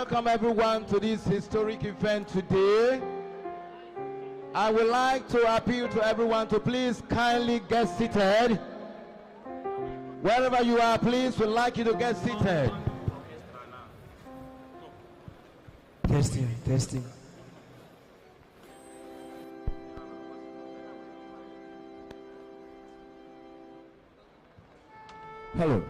welcome everyone to this historic event today. I would like to appeal to everyone to please kindly get seated. Wherever you are, please, we'd like you to get seated. Testing. Hello.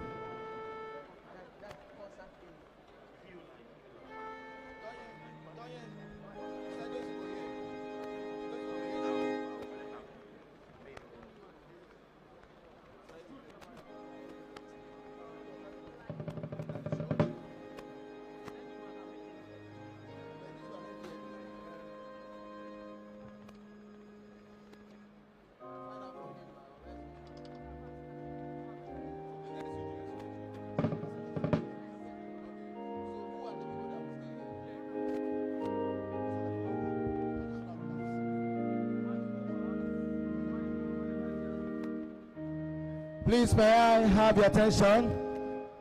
Please, may I have your attention?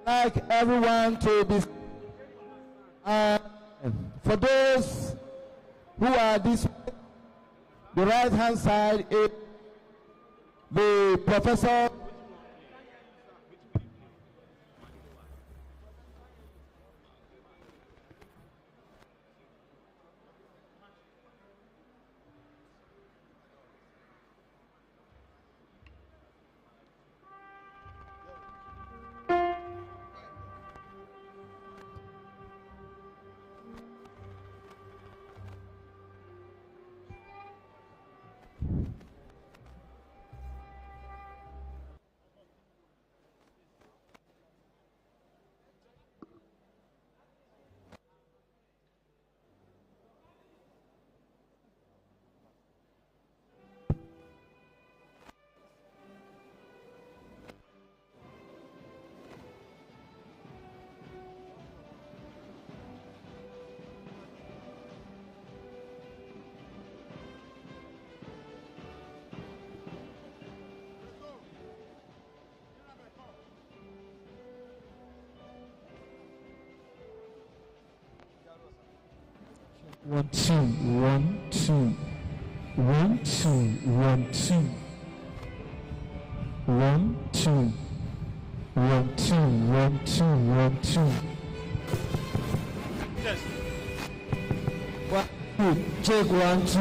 I'd like everyone to be. For those who are this, the right hand side is the professor. One, two, 1, 2. 1, 2, 1, 2. 1, 2. 1, 2, 1, 2, 1, 2. Yes. 1, 2. Check 1, 2.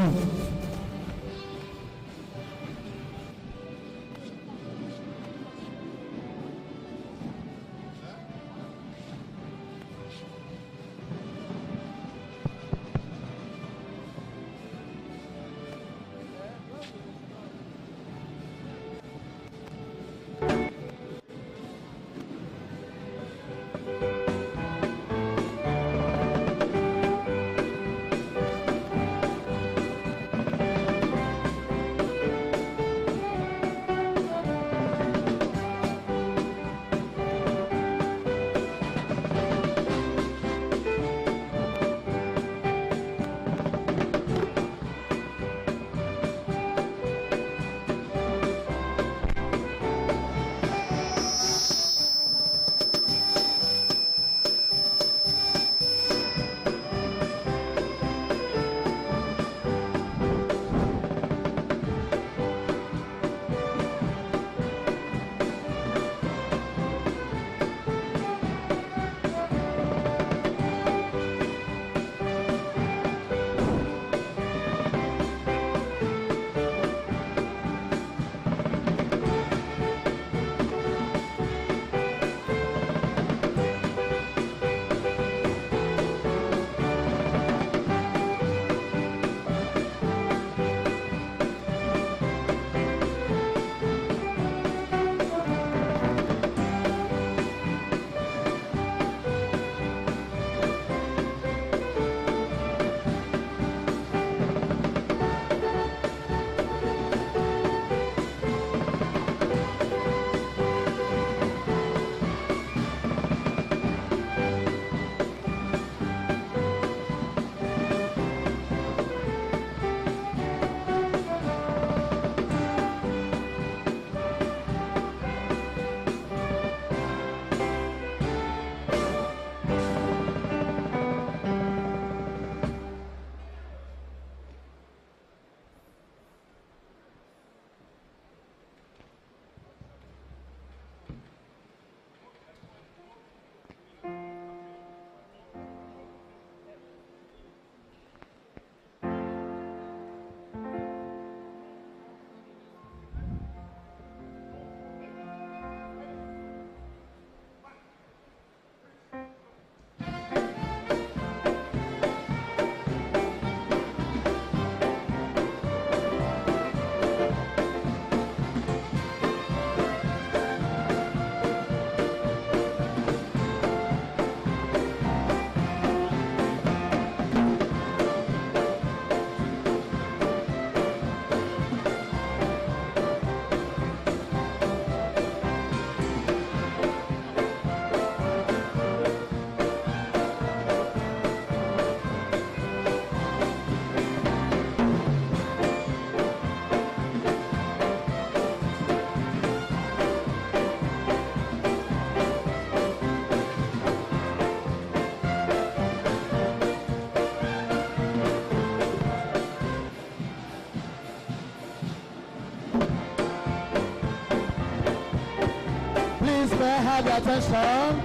may I have your attention?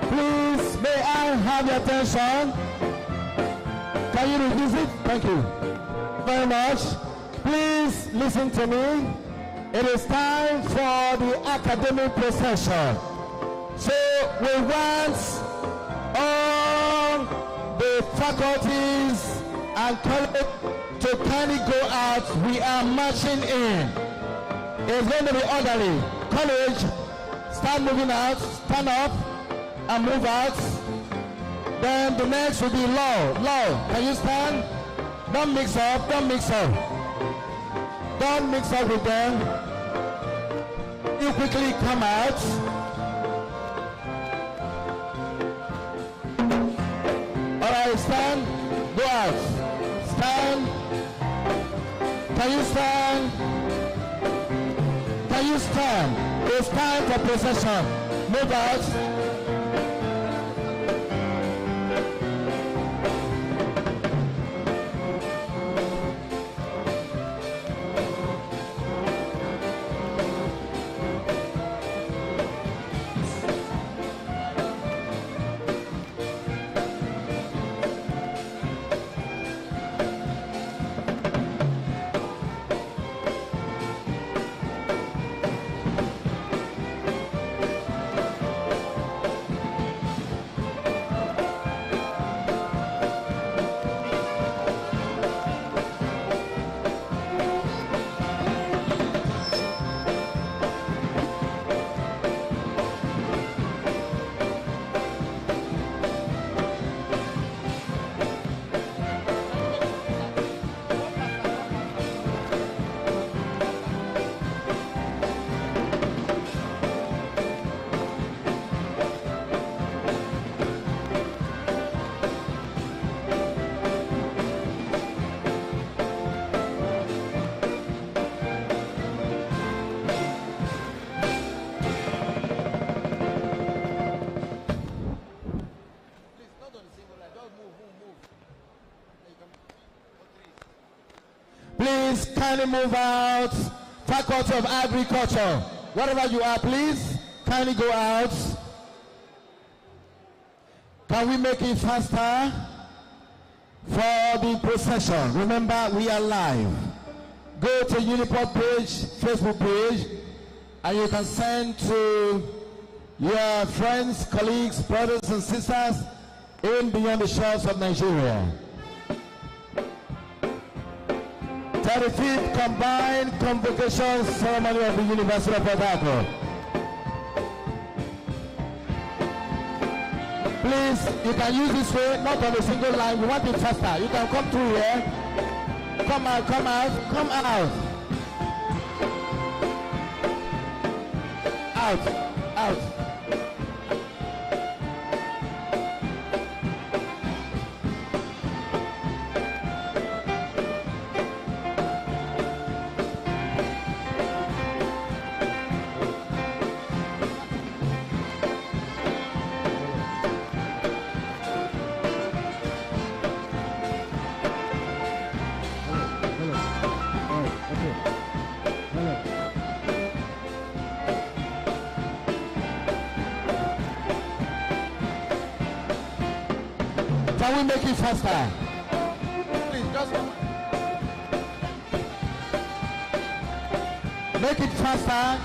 Please, may I have your attention? Can you revisit? Thank you very much. Please listen to me. It is time for the academic procession. So we want all the faculties and colleagues to kindly go out. We are marching in. It's going to be orderly. College, start moving out, stand up and move out. Then the next will be law. Law, can you stand? Don't mix up, don't mix up. Don't mix up with them. You quickly come out. All right, stand, go out. Stand. Can you stand? Can you stand? It's time for procession. Move out. Please kindly move out. Faculty of Agriculture, wherever you are, please kindly go out. Can we make it faster for the procession? Remember, we are live. Go to Uniport page, Facebook page, and you can send to your friends, colleagues, brothers and sisters, even beyond the shores of Nigeria. 35th Combined Convocation Ceremony of the University of Port Harcourt. Please, you can use this way, not on a single line. We want it faster. You can come through here. Come out, come out, come out. Out, out. Can we make it faster? Please, just make it faster.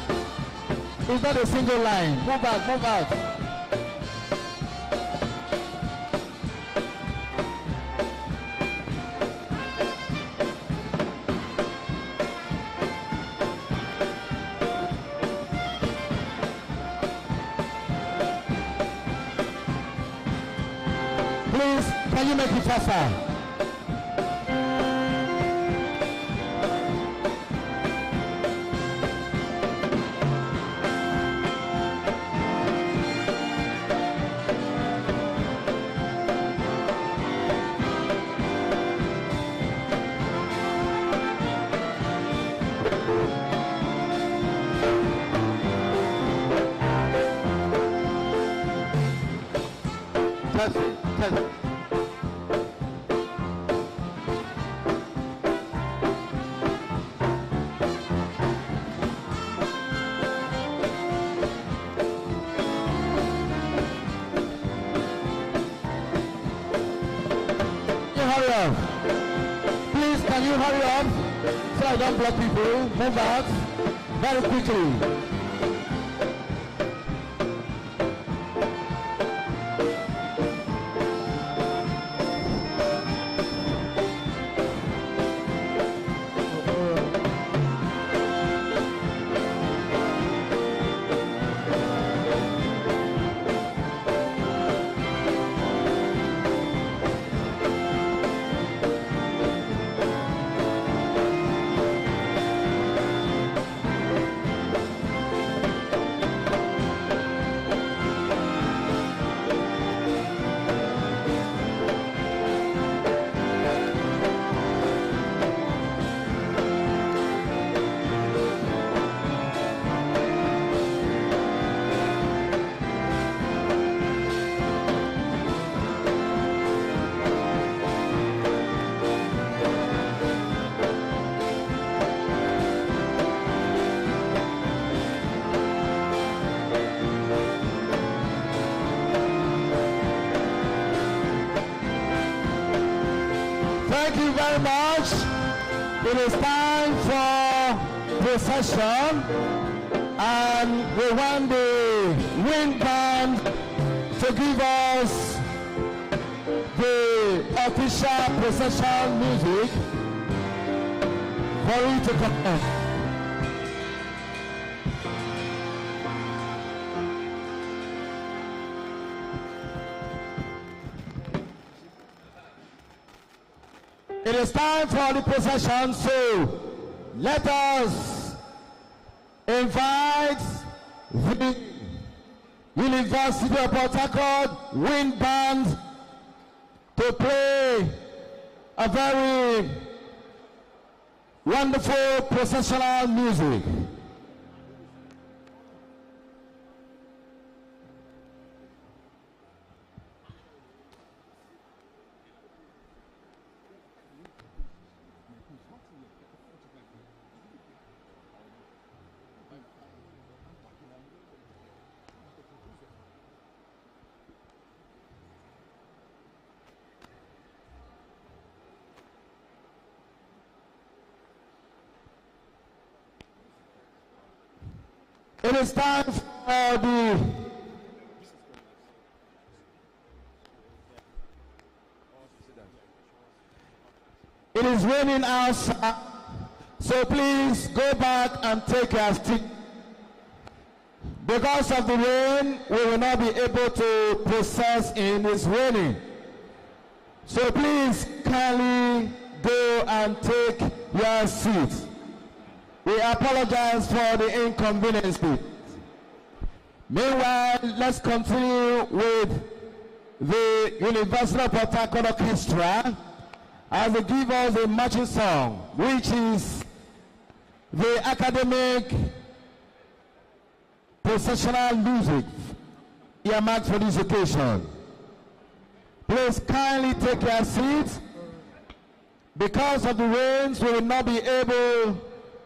It's not a single line. Move out, move out. Please, can you make it faster? Test it, test it. hurry up? Please, can you hurry up? So I don't block people. Move out very quickly. Thank you very much. It is time for procession, and we want the wind band to give us the official procession music for it to come on. It is time for the procession, so let us invite the University of Port Harcourt Wind Band to play a very wonderful processional music. It is time for It is raining outside, so please go back and take your seat. Because of the rain, we will not be able to process in this raining. So please kindly go and take your seat. We apologize for the inconvenience. Meanwhile, let's continue with the University of Port Harcourt Orchestra as they give us a marching song, which is the academic processional music earmarked for this occasion. Please kindly take your seats. Because of the rains, we will not be able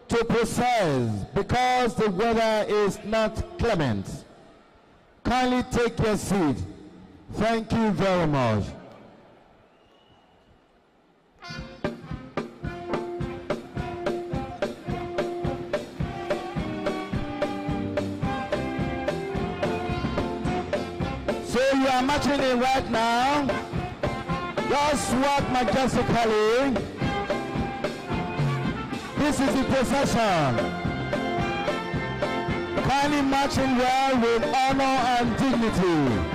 to process because the weather is not clement. Kindly take your seat. Thank you very much. So you are marching in right now. Just walk majestically. This is the procession. Kindly marching well with honor and dignity.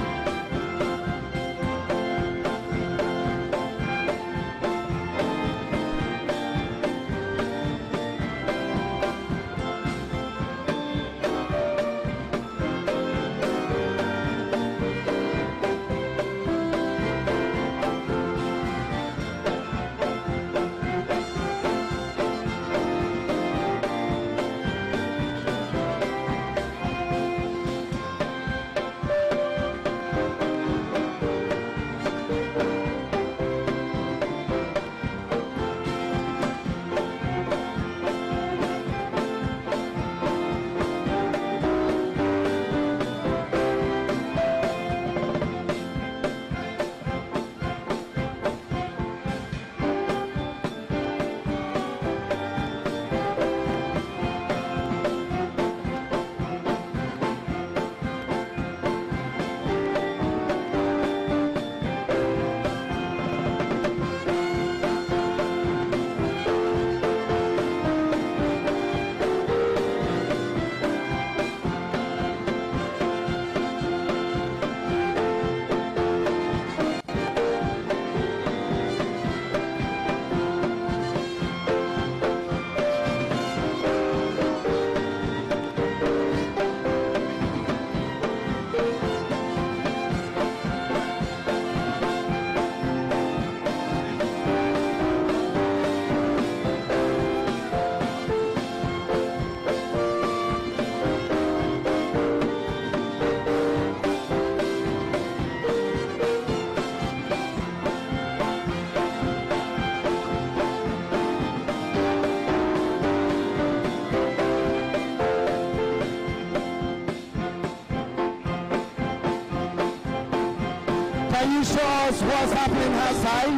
you show us what's happening outside?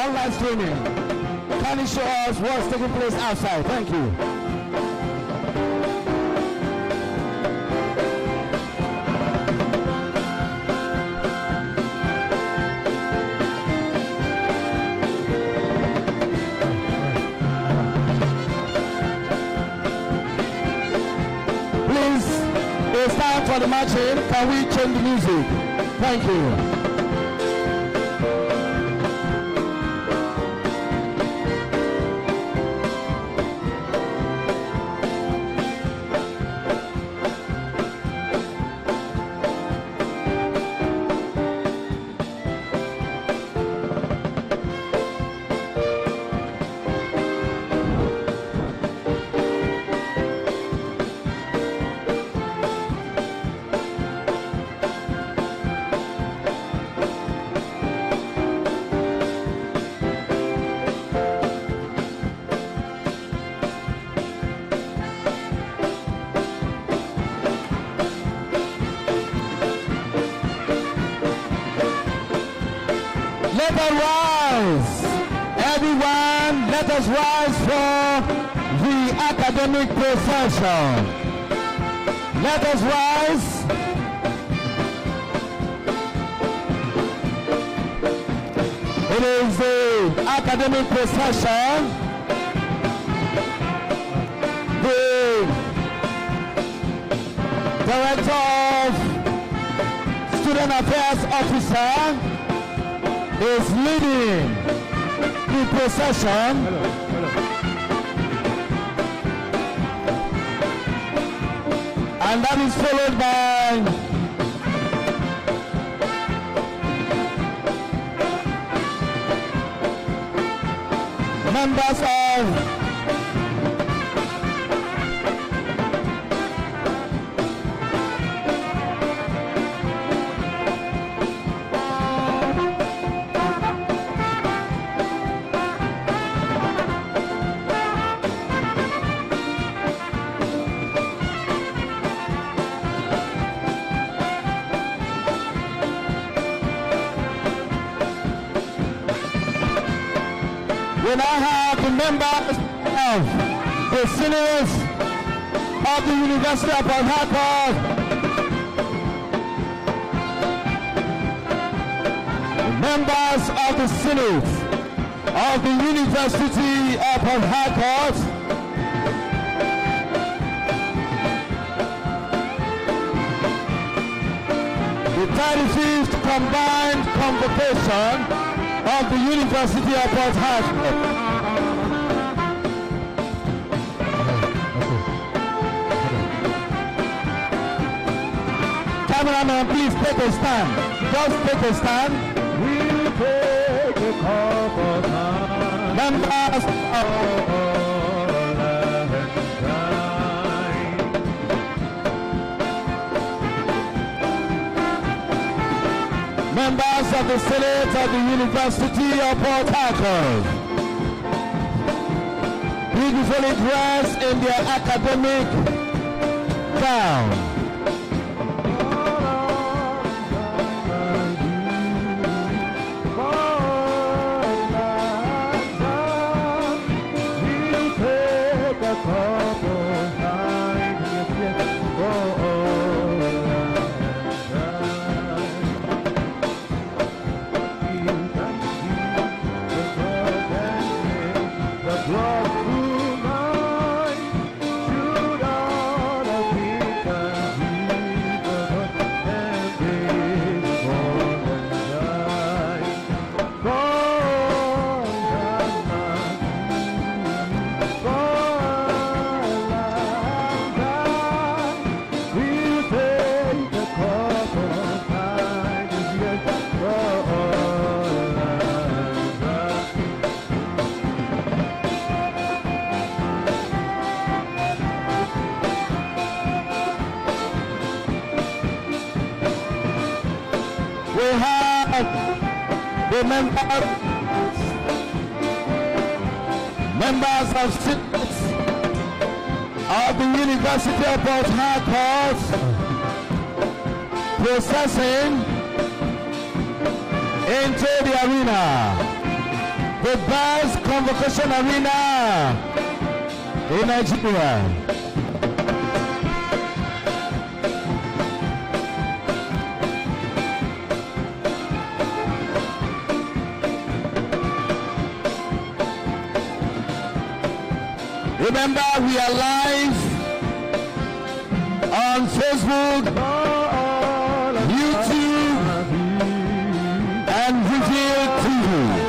Online streaming. Can you show us what's taking place outside? Thank you. It's time for the marching. Can we change the music? Thank you. Let us rise, everyone, let us rise for the academic procession. Let us rise. It is the academic procession. The Director of Student Affairs Officer is leading the procession. And that is followed by members of we now have the members of the Senate of the University of Port Harcourt, the members of the Senate of the University of Port Harcourt, the 35th Combined Convocation of the University of Port Harcourt. Cameraman, please take a stand. Just take a stand. We take a couple times. Members Members of the Senate of the University of Port Harcourt, beautifully dressed in their academic gown. The members of students of the University of Port Harcourt processing into the arena. The best convocation arena in Nigeria. Remember, we are live on Facebook, YouTube, and Reveal TV.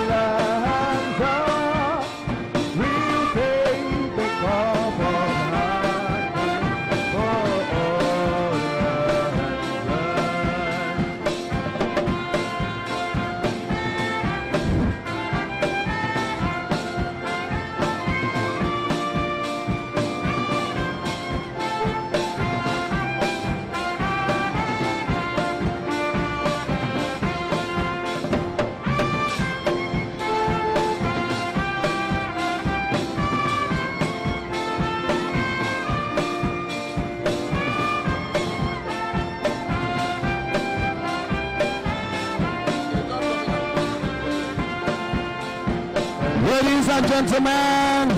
Ladies and gentlemen,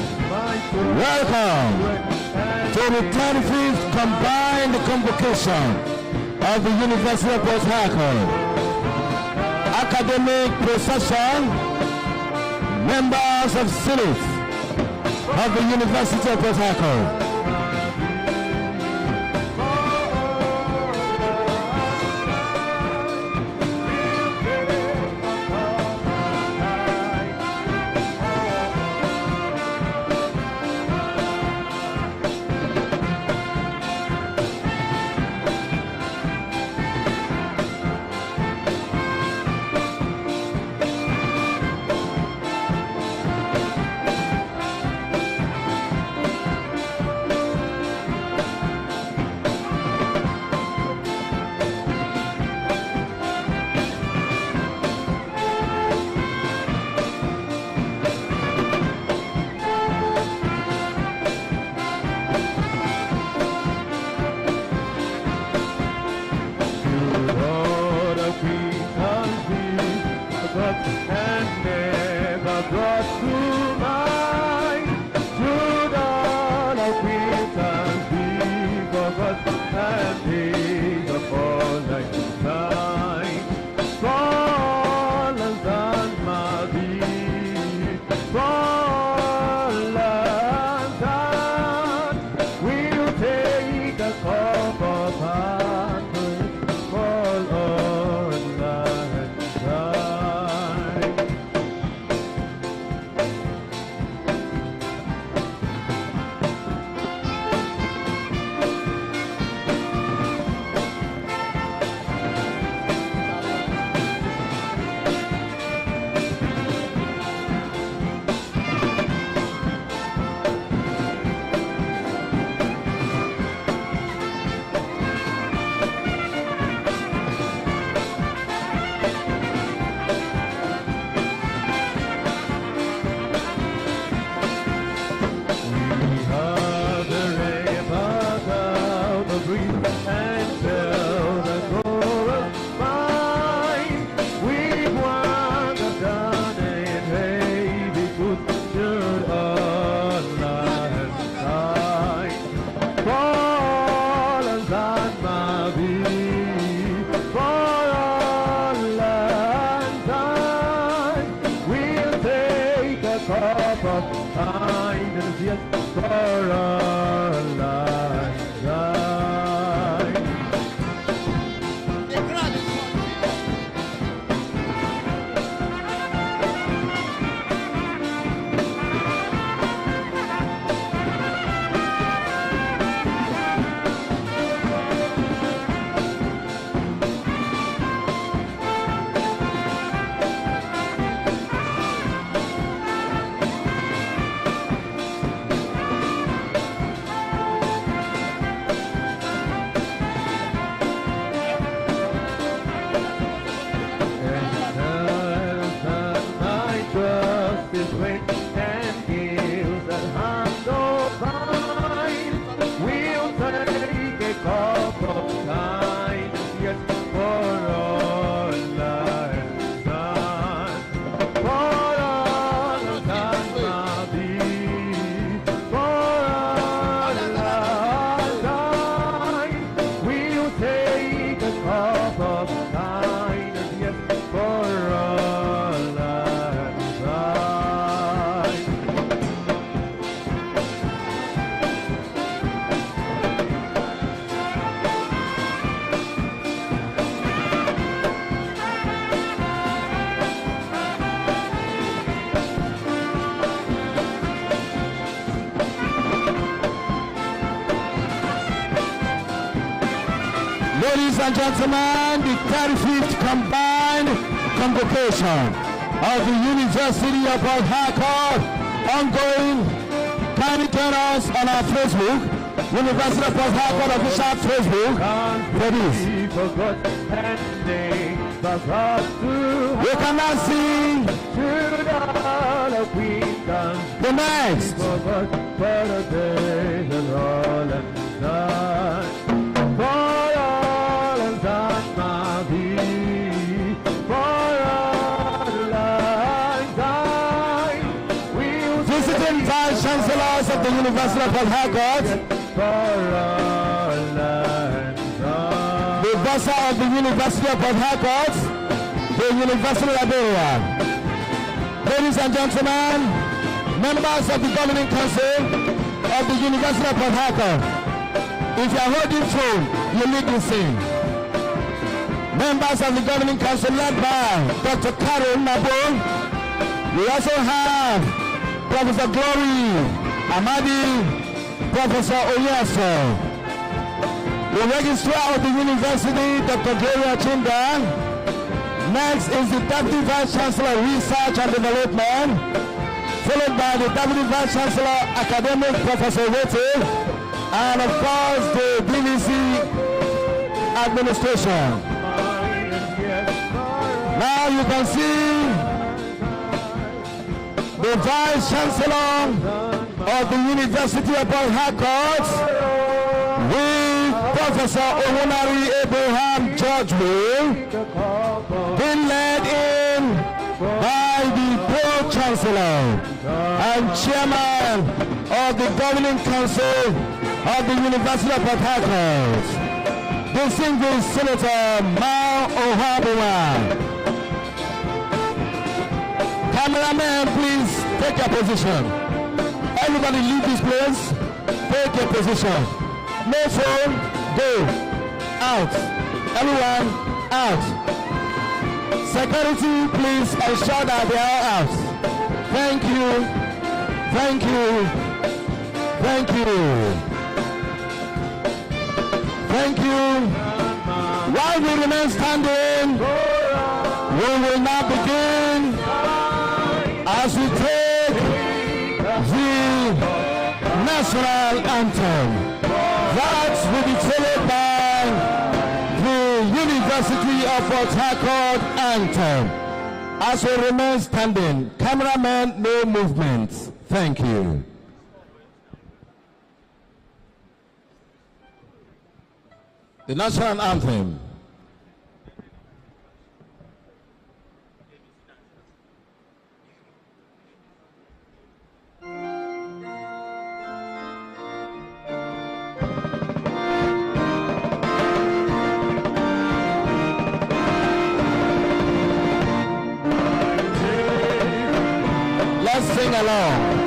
welcome to the 35th Combined Convocation of the University of Port Harcourt. Academic procession, members of Senate of the University of Port Harcourt. Ladies and gentlemen, the 35th combined convocation of the University of Port Harcourt ongoing. Kindly join us on our Facebook, University of Port Harcourt official Facebook. For this, you can now sing the next. Visiting Vice Chancellors of the University of Port Harcourt, the Bursar of the University of Port Harcourt, the University Librarian. Ladies and gentlemen, members of the Governing Council of the University of Port Harcourt, if you are holding phone, you lead the scene. Members of the Governing Council led by Dr. Carol Nabo. We also have Professor Glory Amadi, Professor Oyeso. The Registrar of the University, Dr. Gloria Chinda. Next is the Deputy Vice Chancellor Research and Development, followed by the Deputy Vice Chancellor Academic, Professor Wete, and of course the BBC Administration. Now you can see the Vice Chancellor of the University of Port Harcourt with Professor Owonari Abraham George Will, being led in by the Pro-Chancellor and Chairman of the Governing Council of the University of Port Harcourt, distinguished Senator Mao Ohabua. Cameraman, please take your position. Everybody leave this place. Take your position. No phone, go. Out. Everyone, out. Security, please ensure that they are out. Thank you. Thank you. Thank you. Thank you. While we remain standing, we will now begin as we take the national anthem. That will be followed by the University of Port Harcourt anthem. As we remain standing, cameraman, no movement. Thank you. The national anthem. Let's sing along.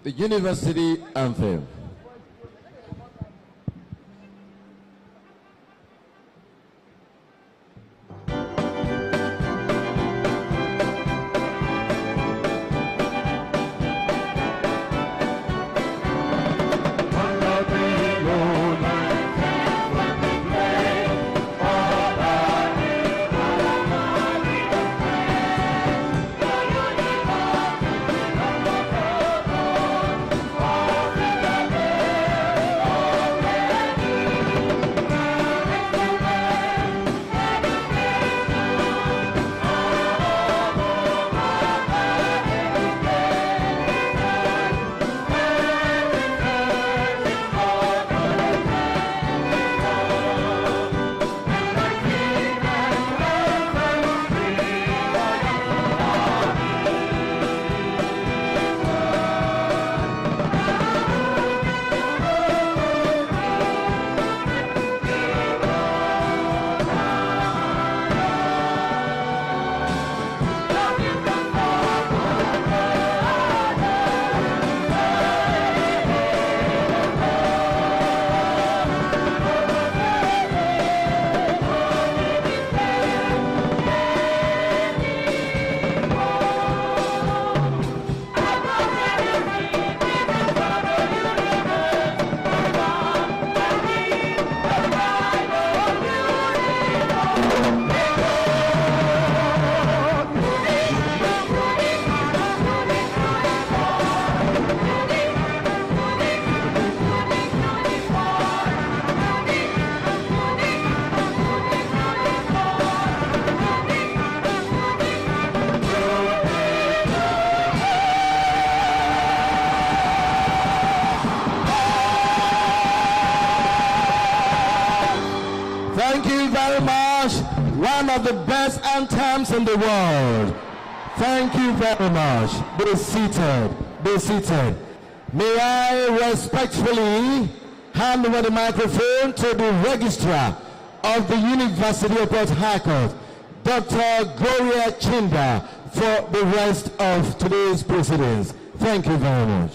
The University Anthem. one of the best anthems in the world. Thank you very much. Be seated. Be seated. May I respectfully hand over the microphone to the Registrar of the University of Port Harcourt, Dr. Gloria Chinda, for the rest of today's proceedings. Thank you very much.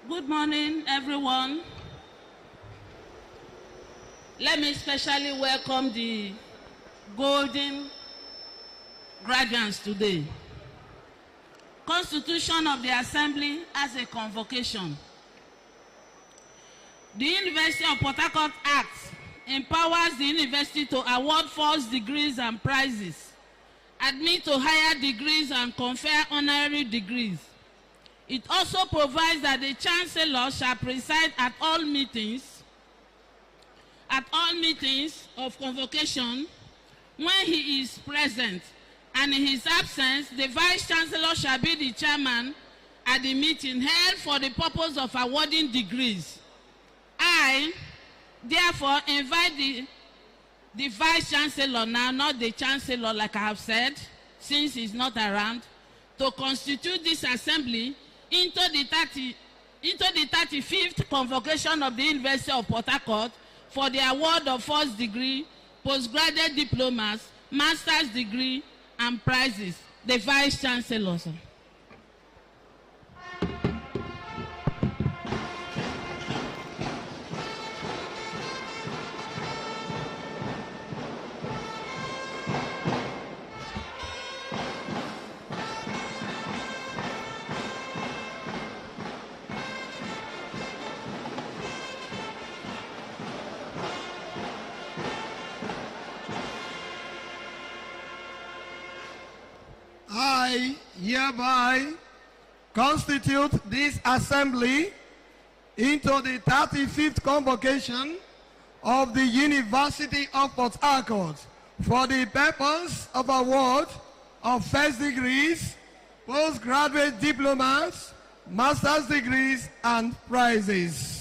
Good morning, everyone. Let me especially welcome the golden graduates today. Constitution of the Assembly as a convocation. The University of Port Harcourt Act empowers the university to award first degrees and prizes, admit to higher degrees and confer honorary degrees. It also provides that the Chancellor shall preside at all meetings of convocation when he is present, and in his absence, the Vice-Chancellor shall be the chairman at the meeting held for the purpose of awarding degrees. I, therefore, invite the Vice-Chancellor now, not the Chancellor like I have said, since he's not around, to constitute this assembly into the 35th convocation of the University of Port Harcourt for the award of first degree, postgraduate diplomas, master's degree, and prizes. The Vice-Chancellor, sir. I hereby constitute this assembly into the 35th convocation of the University of Port Harcourt for the purpose of award of first degrees, postgraduate diplomas, master's degrees, and prizes.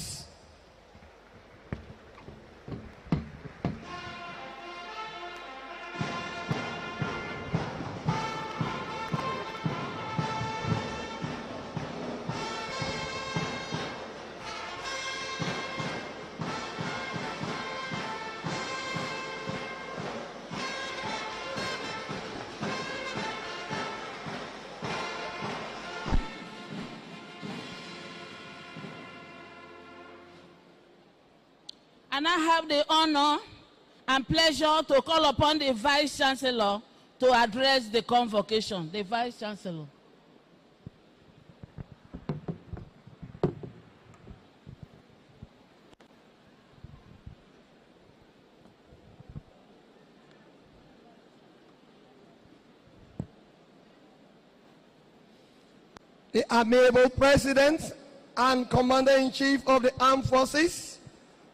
And I have the honor and pleasure to call upon the Vice-Chancellor to address the convocation. The Vice-Chancellor. The amiable President and Commander-in-Chief of the Armed Forces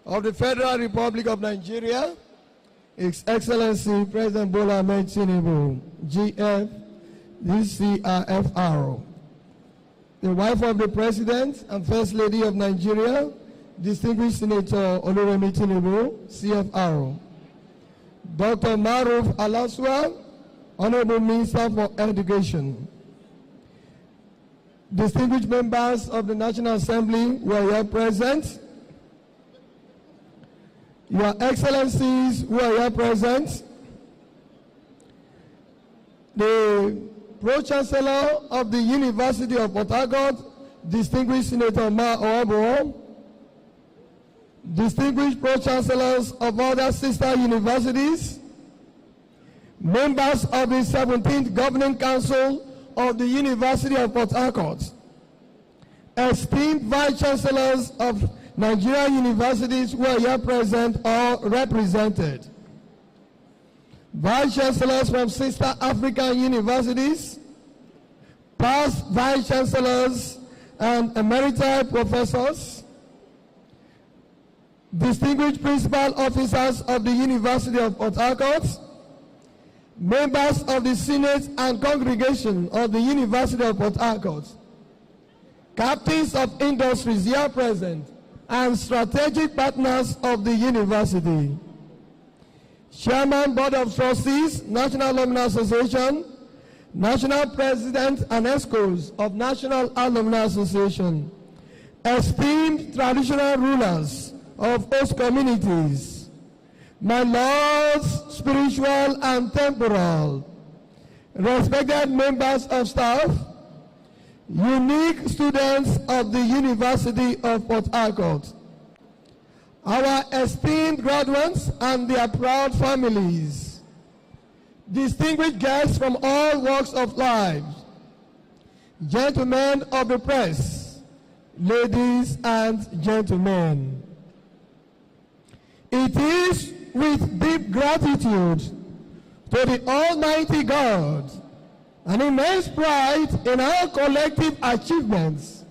of the Federal Republic of Nigeria, His Excellency President Bola Ahmed Tinubu, GF, DCRFR, the wife of the President and First Lady of Nigeria, Distinguished Senator Oluremi Tinubu, CFR, Dr. Maruf Alaswa, Honorable Minister for Education, distinguished members of the National Assembly who are here present, Your Excellencies who are here present, the Pro-Chancellor of the University of Port Harcourt, Distinguished Senator Ma Oabo, distinguished Pro-Chancellors of other sister universities, members of the 17th Governing Council of the University of Port Harcourt, esteemed Vice-Chancellors of Nigerian universities who are here present or represented, Vice-Chancellors from sister African universities, past Vice-Chancellors and emerita professors, distinguished principal officers of the University of Port Harcourt, members of the Senate and Congregation of the University of Port Harcourt, captains of industries here present, and strategic partners of the university, Chairman, Board of Trustees, National Alumni Association, National President and ESCOs of National Alumni Association, esteemed traditional rulers of host communities, my lords, spiritual and temporal, respected members of staff, unique students of the University of Port Harcourt, our esteemed graduates and their proud families, distinguished guests from all walks of life, gentlemen of the press, ladies and gentlemen. It is with deep gratitude to the Almighty God and immense pride in our collective achievements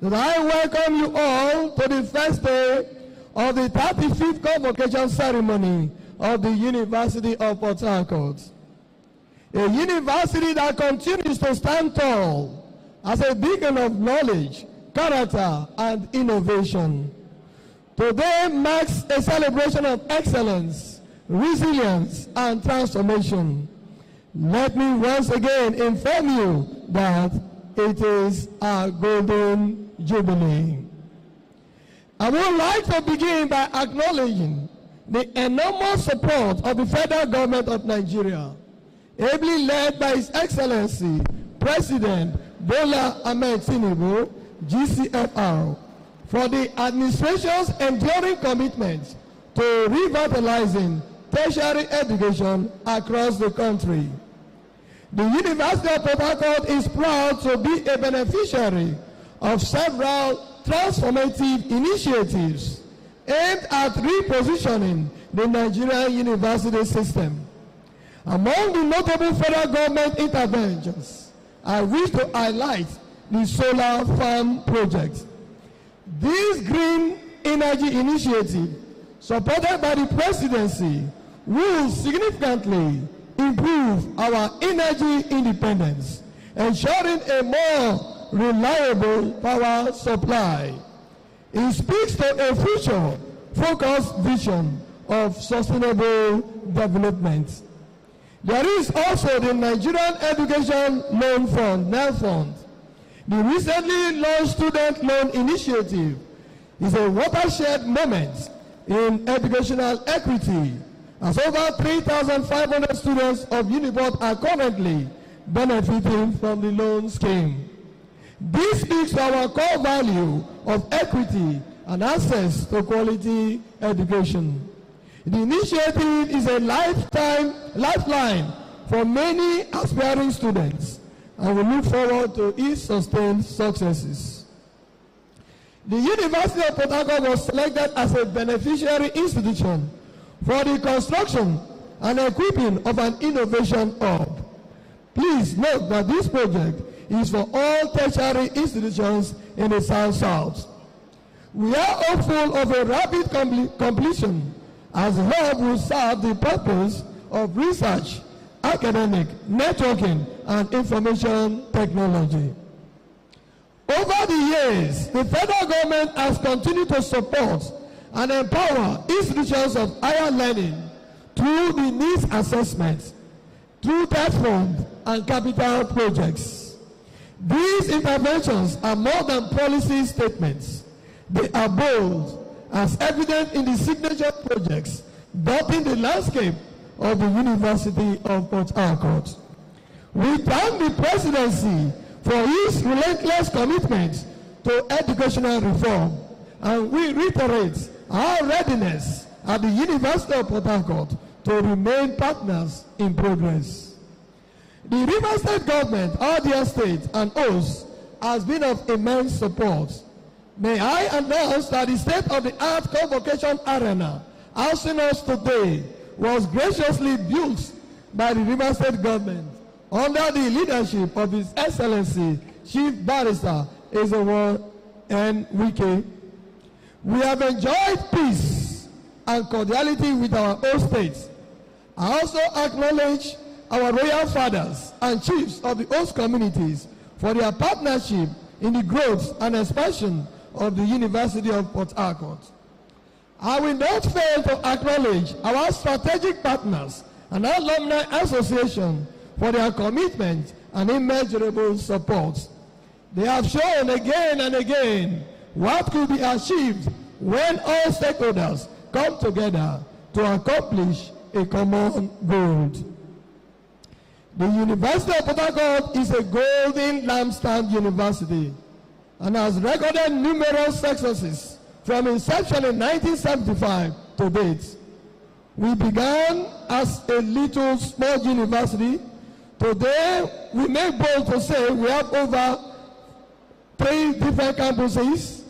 that I welcome you all to the first day of the 35th Convocation ceremony of the University of Port Harcourt. A university that continues to stand tall as a beacon of knowledge, character, and innovation. Today marks a celebration of excellence, resilience, and transformation. Let me once again inform you that it is our golden jubilee. I would like to begin by acknowledging the enormous support of the federal government of Nigeria, ably led by His Excellency President Bola Ahmed Tinubu, GCFR, for the administration's enduring commitment to revitalizing tertiary education across the country. The University of Port Harcourt is proud to be a beneficiary of several transformative initiatives aimed at repositioning the Nigerian university system. Among the notable federal government interventions, I wish to highlight the solar farm project. This green energy initiative, supported by the presidency, will significantly improve our energy independence, ensuring a more reliable power supply. It speaks to a future-focused vision of sustainable development. There is also the Nigerian Education Loan Fund, NEL Fund. The recently launched Student Loan Initiative is a watershed moment in educational equity, as over 3,500 students of Uniport are currently benefiting from the loan scheme. This speaks to our core value of equity and access to quality education. The initiative is a lifeline for many aspiring students, and we look forward to its sustained successes. The University of Port Harcourt was selected as a beneficiary institution for the construction and equipping of an innovation hub. Please note that this project is for all tertiary institutions in the South-South. We are hopeful of a rapid completion, as the hub will serve the purpose of research, academic, networking, and information technology. Over the years, the federal government has continued to support and empower institutions of higher learning through the needs assessment, through debt fund and capital projects. These interventions are more than policy statements. They are bold, as evident in the signature projects dotting the landscape of the University of Port Harcourt. We thank the presidency for its relentless commitment to educational reform, and we reiterate our readiness at the University of Port Harcourt to remain partners in progress. The River State government, our dear state and host, has been of immense support. May I announce that the state-of-the-art Convocation arena housing us today was graciously built by the River State government under the leadership of His Excellency Chief Barrister Ezewo N. Wike. We have enjoyed peace and cordiality with our host states. I also acknowledge our royal fathers and chiefs of the host communities for their partnership in the growth and expansion of the University of Port Harcourt. I will not fail to acknowledge our strategic partners and Alumni Association for their commitment and immeasurable support. They have shown again and again what could be achieved when all stakeholders come together to accomplish a common goal. The University of Port Harcourt is a golden lampstand university and has recorded numerous successes from inception in 1975 to date. We began as a little small university. Today, we make bold to say we have over 3 different campuses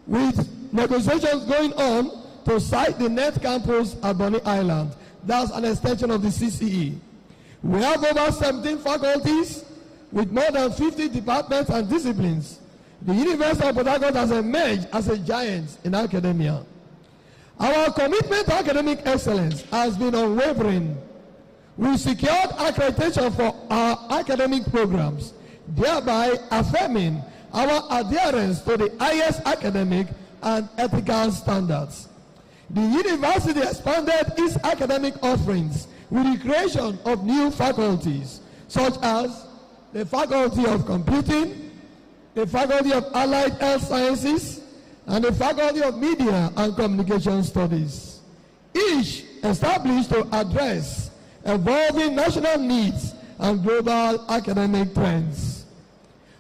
with negotiations going on to site the next campus at Bonny Island. That's an extension of the CCE. We have over 17 faculties with more than 50 departments and disciplines. The University of Port Harcourt has emerged as a giant in academia. Our commitment to academic excellence has been unwavering. We secured accreditation for our academic programs, thereby affirming our adherence to the highest academic and ethical standards. The university expanded its academic offerings with the creation of new faculties, such as the Faculty of Computing, the Faculty of Allied Health Sciences, and the Faculty of Media and Communication Studies, each established to address evolving national needs and global academic trends.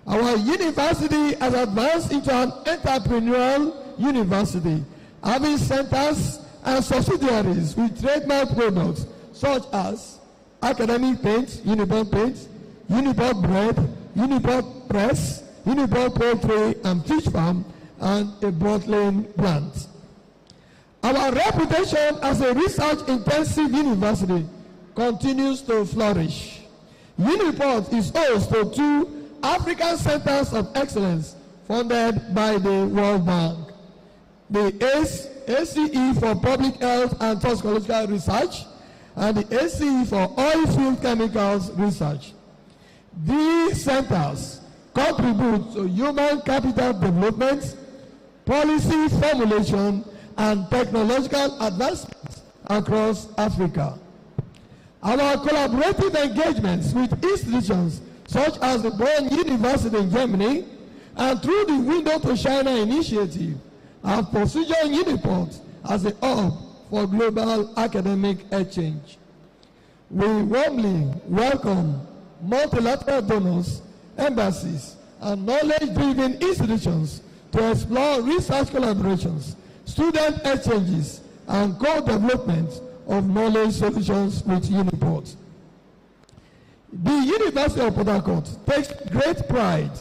Our university has advanced into an entrepreneurial university, having centers and subsidiaries with trademark products such as academic paint, Uniport Paint, Uniport Bread, Uniport Press, Uniport Poultry and Fish Farm, and a bottling plant. Our reputation as a research-intensive university continues to flourish. Uniport is host to 2 African Centers of Excellence funded by the World Bank. The ACE for Public Health and Toxicological Research and the ACE for Oil Field Chemicals Research. These centers contribute to human capital development, policy formulation, and technological advancements across Africa. Our collaborative engagements with institutions such as the Bonn University in Germany and through the Window to China initiative have positioned Uniport as a hub for global academic exchange. We warmly welcome multilateral donors, embassies, and knowledge-driven institutions to explore research collaborations, student exchanges, and co-development of knowledge solutions with Uniport. The University of Port Harcourt takes great pride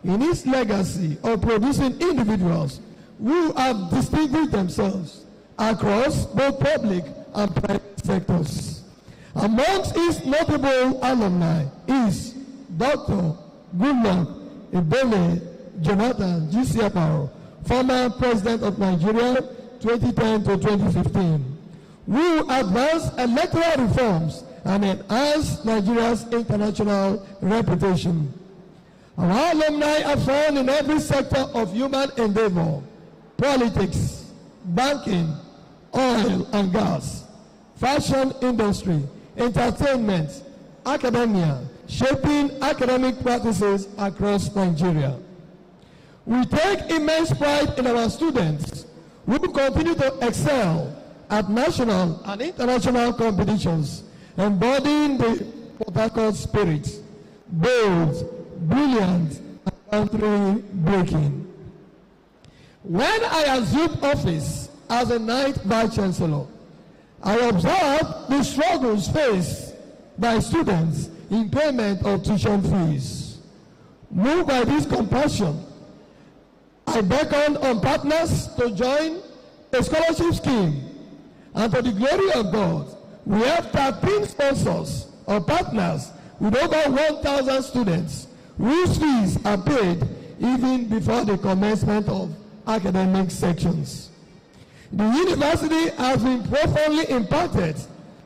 in its legacy of producing individuals who have distinguished themselves across both public and private sectors. Amongst its notable alumni is Dr. Goodwill Jonathan GCFR, former President of Nigeria, 2010 to 2015, who advanced electoral reforms and enhanced Nigeria's international reputation. Our alumni are found in every sector of human endeavor: politics, banking, oil and gas, fashion industry, entertainment, academia, shaping academic practices across Nigeria. We take immense pride in our students who continue to excel at national and international competitions, embodying the Port Harcourt spirit, bold, brilliant, and country-breaking. When I assumed office as the 9th Vice-Chancellor, I observed the struggles faced by students in payment of tuition fees. Moved by this compassion, I beckoned on partners to join a scholarship scheme, and to the glory of God, we have 13 sponsors or partners with over 1,000 students whose fees are paid even before the commencement of academic sections. The university has been profoundly impacted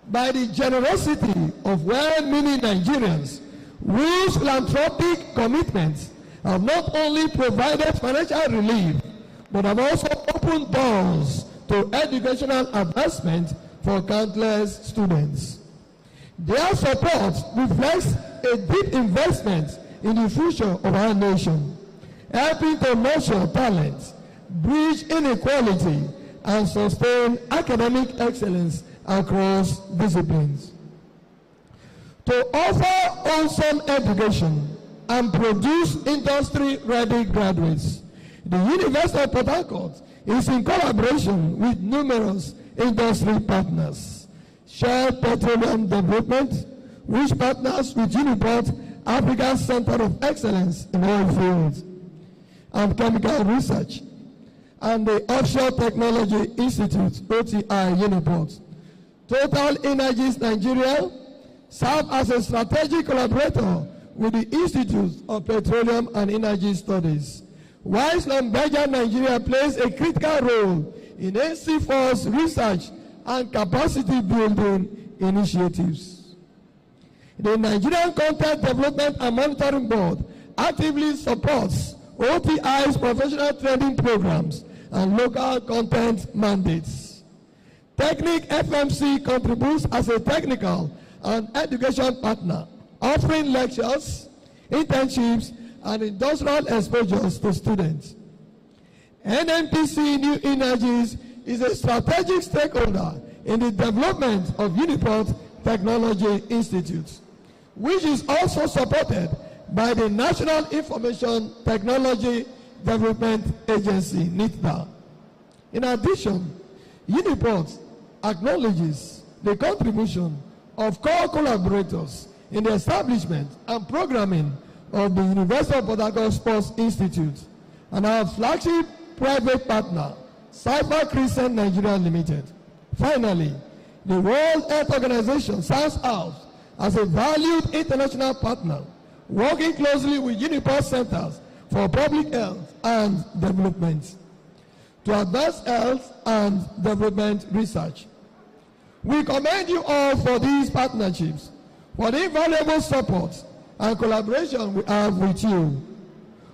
by the generosity of well-meaning Nigerians whose philanthropic commitments have not only provided financial relief, but have also opened doors to educational advancement for countless students. Their support reflects a deep investment in the future of our nation, helping to nurture talent, bridge inequality, and sustain academic excellence across disciplines. To offer wholesome education and produce industry-ready graduates, the University of Port Harcourt is in collaboration with numerous industry partners. Shell Petroleum Development, which partners with Uniport, Africa's Center of Excellence in Oil Fields and Chemical Research, and the Offshore Technology Institute, OTI Uniport. Total Energies Nigeria serve as a strategic collaborator with the Institute of Petroleum and Energy Studies, while Schlumberger Nigeria plays a critical role in AC4's research and capacity building initiatives. The Nigerian Content Development and Monitoring Board actively supports OTI's professional training programs and local content mandates. Technic FMC contributes as a technical and education partner, offering lectures, internships, and industrial exposures to students. NNPC New Energies is a strategic stakeholder in the development of Uniport Technology Institute, which is also supported by the National Information Technology Development Agency, NITDA. In addition, Uniport acknowledges the contribution of core collaborators in the establishment and programming of the University of Port Harcourt Sports Institute and our flagship private partner, Cyber Crescent Nigeria Limited. Finally, the World Health Organization stands out as a valued international partner, working closely with Uniport Centers for Public Health and Development to advance health and development research. We commend you all for these partnerships, for the invaluable support and collaboration we have with you.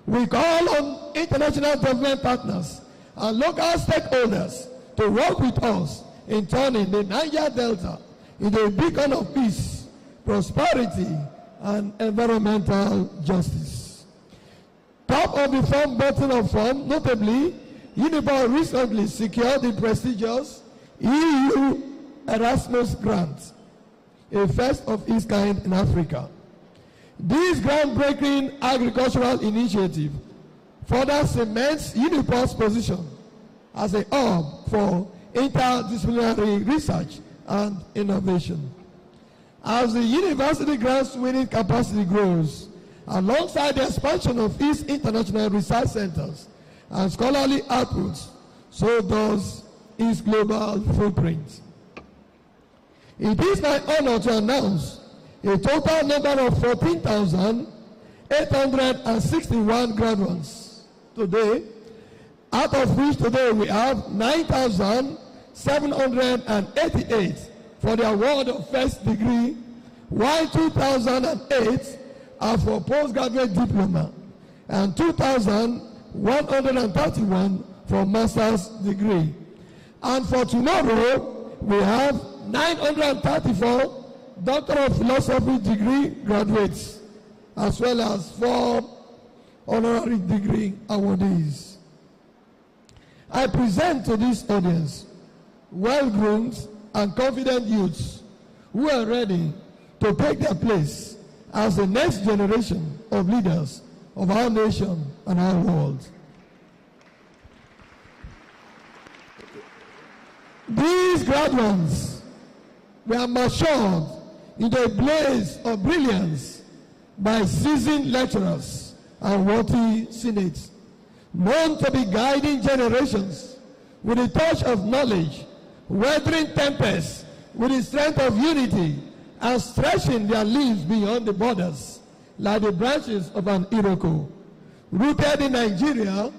We call on international development partners and local stakeholders to work with us in turning the Niger Delta into a beacon of peace, prosperity, and environmental justice. Top of the form button of form, notably, Uniport recently secured the prestigious EU Erasmus grant, a first of its kind in Africa. This groundbreaking agricultural initiative further cements Uniport's position as a hub for interdisciplinary research and innovation. As the university grants winning capacity grows, alongside the expansion of its international research centers and scholarly outputs, so does its global footprint. It is my honor to announce a total number of 14,861 graduates today, out of which today we have 9,788 for the award of first degree, while 2,008 are for postgraduate diploma, and 2,131 for master's degree. And for tomorrow, we have 934 Doctor of Philosophy degree graduates, as well as 4 honorary degree awardees. I present to this audience well-groomed and confident youths who are ready to take their place as the next generation of leaders of our nation and our world. These graduates were matured into a blaze of brilliance by seasoned lecturers and worthy senates, known to be guiding generations with a touch of knowledge, weathering tempests with the strength of unity, and stretching their limbs beyond the borders like the branches of an iroko, rooted in Nigeria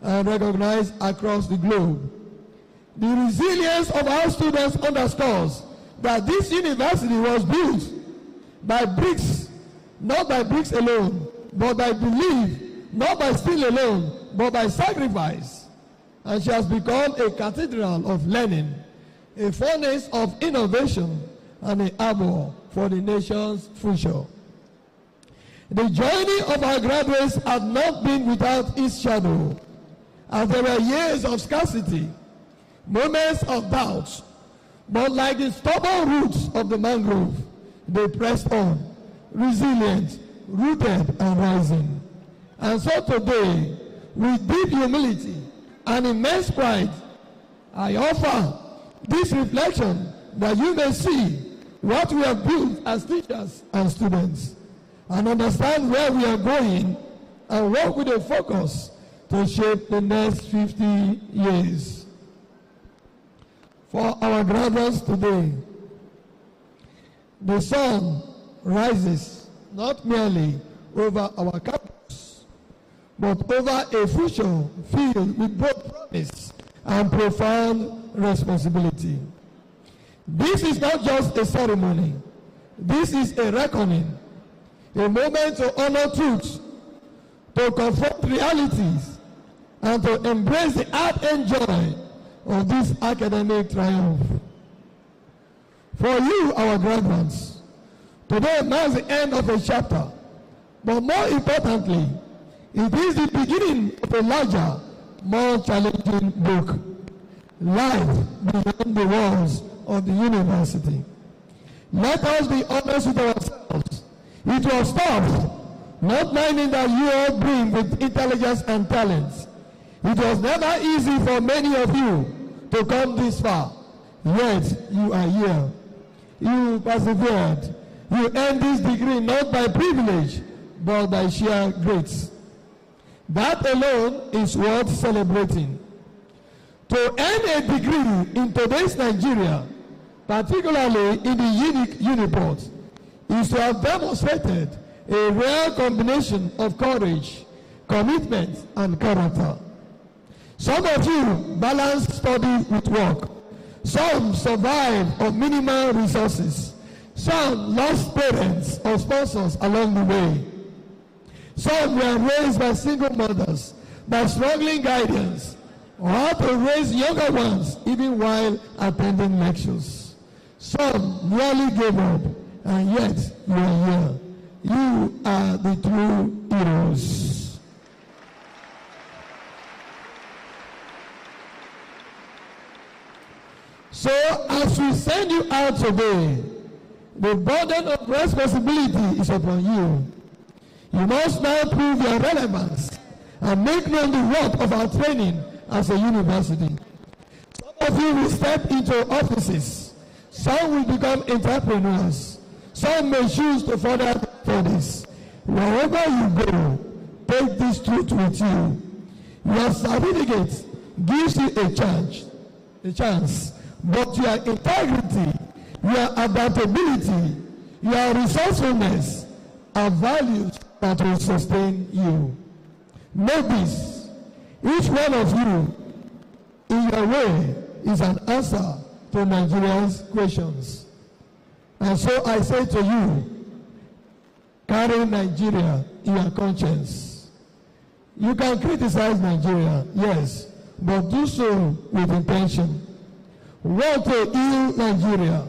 and recognized across the globe. The resilience of our students underscores that this university was built by bricks, not by bricks alone, but by belief, not by steel alone, but by sacrifice. And she has become a cathedral of learning, a furnace of innovation, and an arbor for the nation's future. The journey of our graduates had not been without its shadow, as there were years of scarcity, moments of doubt, but like the stubborn roots of the mangrove, they pressed on, resilient, rooted and rising. And so today, with deep humility and immense pride, I offer this reflection that you may see what we have built as teachers and students, and understand where we are going and work with a focus to shape the next 50 years. For our graduates today, the sun rises not merely over our campus, but over a future filled with both promise and profound responsibility. This is not just a ceremony. This is a reckoning, a moment to honor truth, to confront realities, and to embrace the art and joy of this academic triumph. For you, our graduates, today marks the end of a chapter, but more importantly, it is the beginning of a larger, more challenging book, Life Beyond the Walls of the University. Let us be honest with ourselves. It was tough, not minding that you all bring with intelligence and talents. It was never easy for many of you to come this far, yet you are here. You persevered. You earned this degree not by privilege, but by sheer grace. That alone is worth celebrating. To earn a degree in today's Nigeria, particularly in the Uniport, is to have demonstrated a rare combination of courage, commitment, and character. Some of you balance study with work. Some survive on minimal resources. Some lost parents or sponsors along the way. Some were raised by single mothers, by struggling guardians, or how to raise younger ones even while attending lectures. Some nearly gave up, and yet you are here. You are the true heroes. So as we send you out today, the burden of responsibility is upon you. You must now prove your relevance and make known the worth of our training as a university. Some of you will step into offices. Some will become entrepreneurs. Some may choose to further studies. Wherever you go, take this truth with you. Your certificate gives you a chance, but your integrity, your adaptability, your resourcefulness are values that will sustain you. Know this, each one of you, in your way, is an answer to Nigerians' questions. And so I say to you, carry Nigeria in your conscience. You can criticize Nigeria, yes, but do so with intention. Want to heal Nigeria.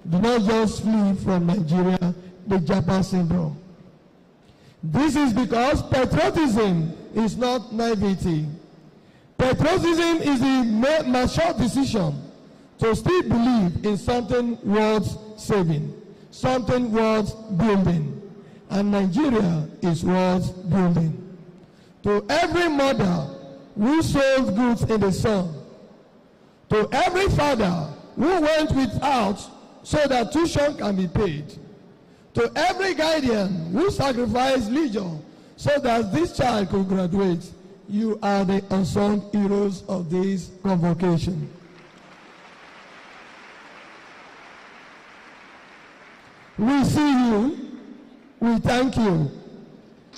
Do not just flee from Nigeria, the Japan syndrome. This is because patriotism is not naivety. Patriotism is the mature decision to still believe in something worth saving, something worth building. And Nigeria is worth building. To every mother who sold goods in the sun, to every father who went without so that tuition can be paid, to every guardian who sacrificed leisure so that this child could graduate, you are the unsung heroes of this convocation. We see you, we thank you,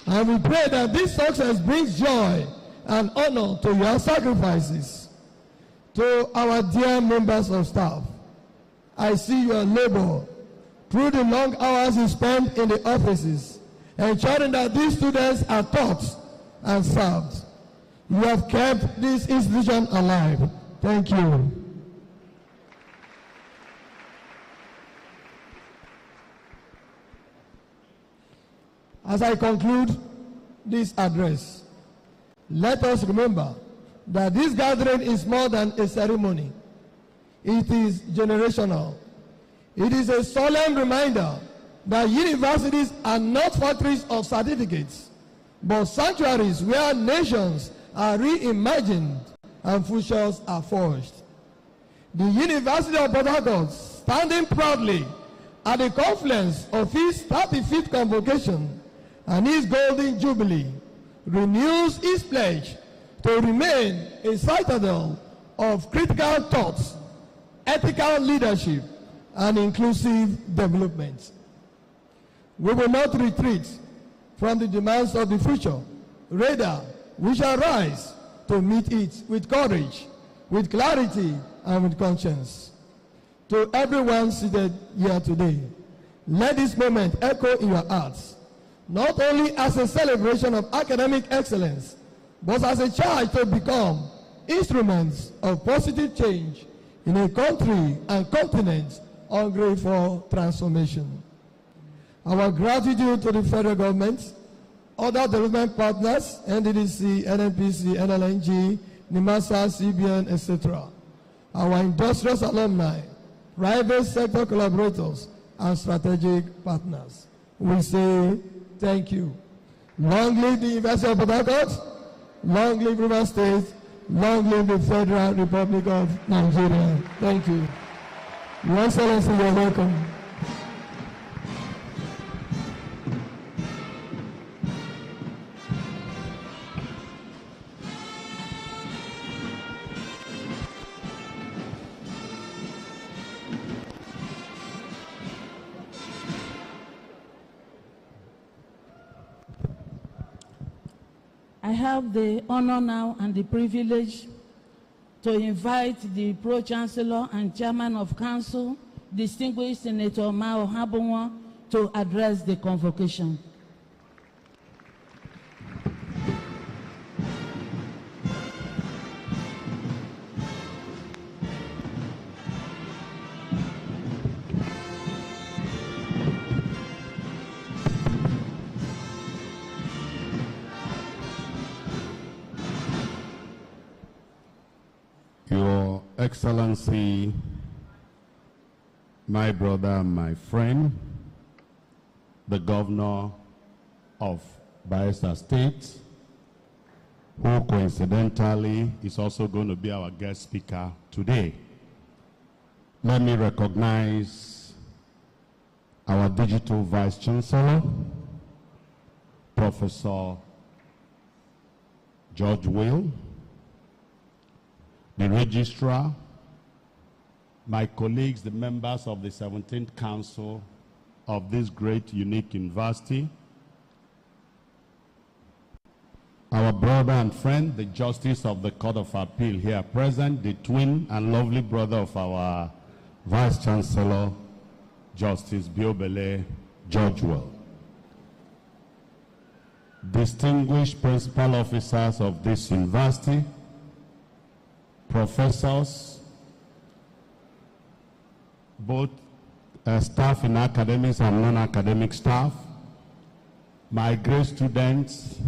and we pray that this success brings joy and honor to your sacrifices. To our dear members of staff, I see your labor through the long hours you spend in the offices, ensuring that these students are taught and served. You have kept this institution alive. Thank you. As I conclude this address, let us remember that this gathering is more than a ceremony. It is generational. It is a solemn reminder that universities are not factories of certificates, but sanctuaries where nations are reimagined and futures are forged. The University of Port Harcourt, standing proudly at the confluence of its 35th Convocation and its Golden Jubilee, renews its pledge to remain a citadel of critical thoughts, ethical leadership, and inclusive development. We will not retreat from the demands of the future. Rather, we shall rise to meet it with courage, with clarity, and with conscience. To everyone seated here today, let this moment echo in your hearts, not only as a celebration of academic excellence, but as a charge to become instruments of positive change in a country and continent hungry for transformation. Our gratitude to the federal government, other development partners, NDDC, NNPC, NLNG, NIMASA, CBN, etc., our industrial alumni, private sector collaborators, and strategic partners. We say thank you. Long live the University of Port Harcourt, long live River State, long live the Federal Republic of Nigeria. Thank you. Your Excellency, you are welcome. I have the honor now and the privilege to invite the Pro-Chancellor and Chairman of Council, distinguished Senator Mao Habunwa, to address the convocation. Your Excellency, my brother and my friend, the Governor of Bayelsa State, who coincidentally is also going to be our guest speaker today. Let me recognize our Digital Vice Chancellor, Professor Goodwill, the Registrar, my colleagues, the members of the 17th Council of this great, unique university, our brother and friend, the Justice of the Court of Appeal here present, the twin and lovely brother of our Vice Chancellor, Justice Biobele Goodwill, distinguished principal officers of this university, professors, both staff in academics and non-academic staff, my great students,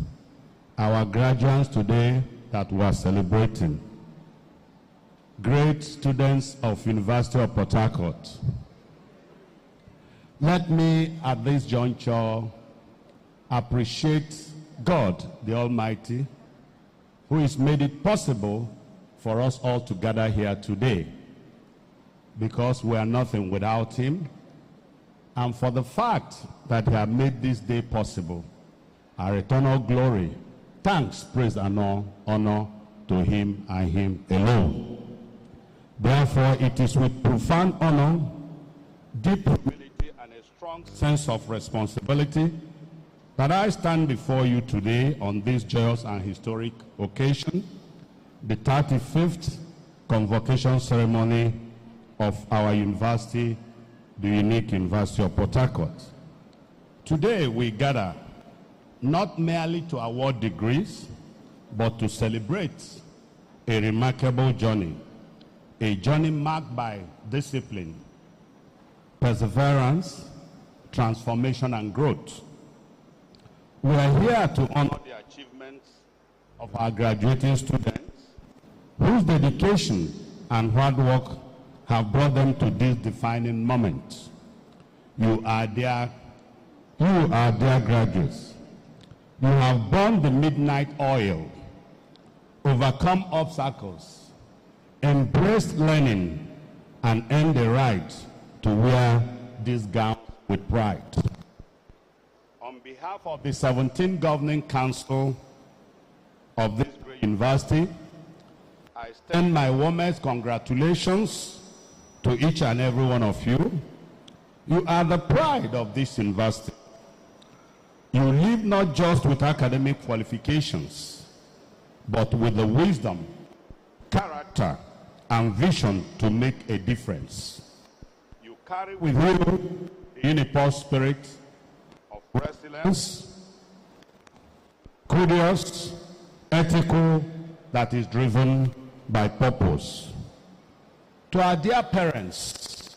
our graduates today that we are celebrating, great students of University of Port Harcourt. Let me at this juncture appreciate God the Almighty, who has made it possible for us all to gather here today, because we are nothing without him, and for the fact that he has made this day possible. Our eternal glory, thanks, praise, and honor to him and him alone. Therefore, it is with profound honor, deep humility, and a strong sense of responsibility that I stand before you today on this joyous and historic occasion, the 35th Convocation ceremony of our university, the unique University of Port Harcourt. Today we gather not merely to award degrees, but to celebrate a remarkable journey, a journey marked by discipline, perseverance, transformation, and growth. We are here to honor the achievements of our graduating students, whose dedication and hard work have brought them to this defining moment. You are dear graduates. You have burned the midnight oil, overcome obstacles, embraced learning, and earned the right to wear this gown with pride. On behalf of the 17th Governing Council of this great university, I extend my warmest congratulations to each and every one of you. You are the pride of this university. You live not just with academic qualifications, but with the wisdom, character, and vision to make a difference. You carry with you the Uniport'S spirit of resilience, courteous, ethical, that is driven by purpose. To our dear parents,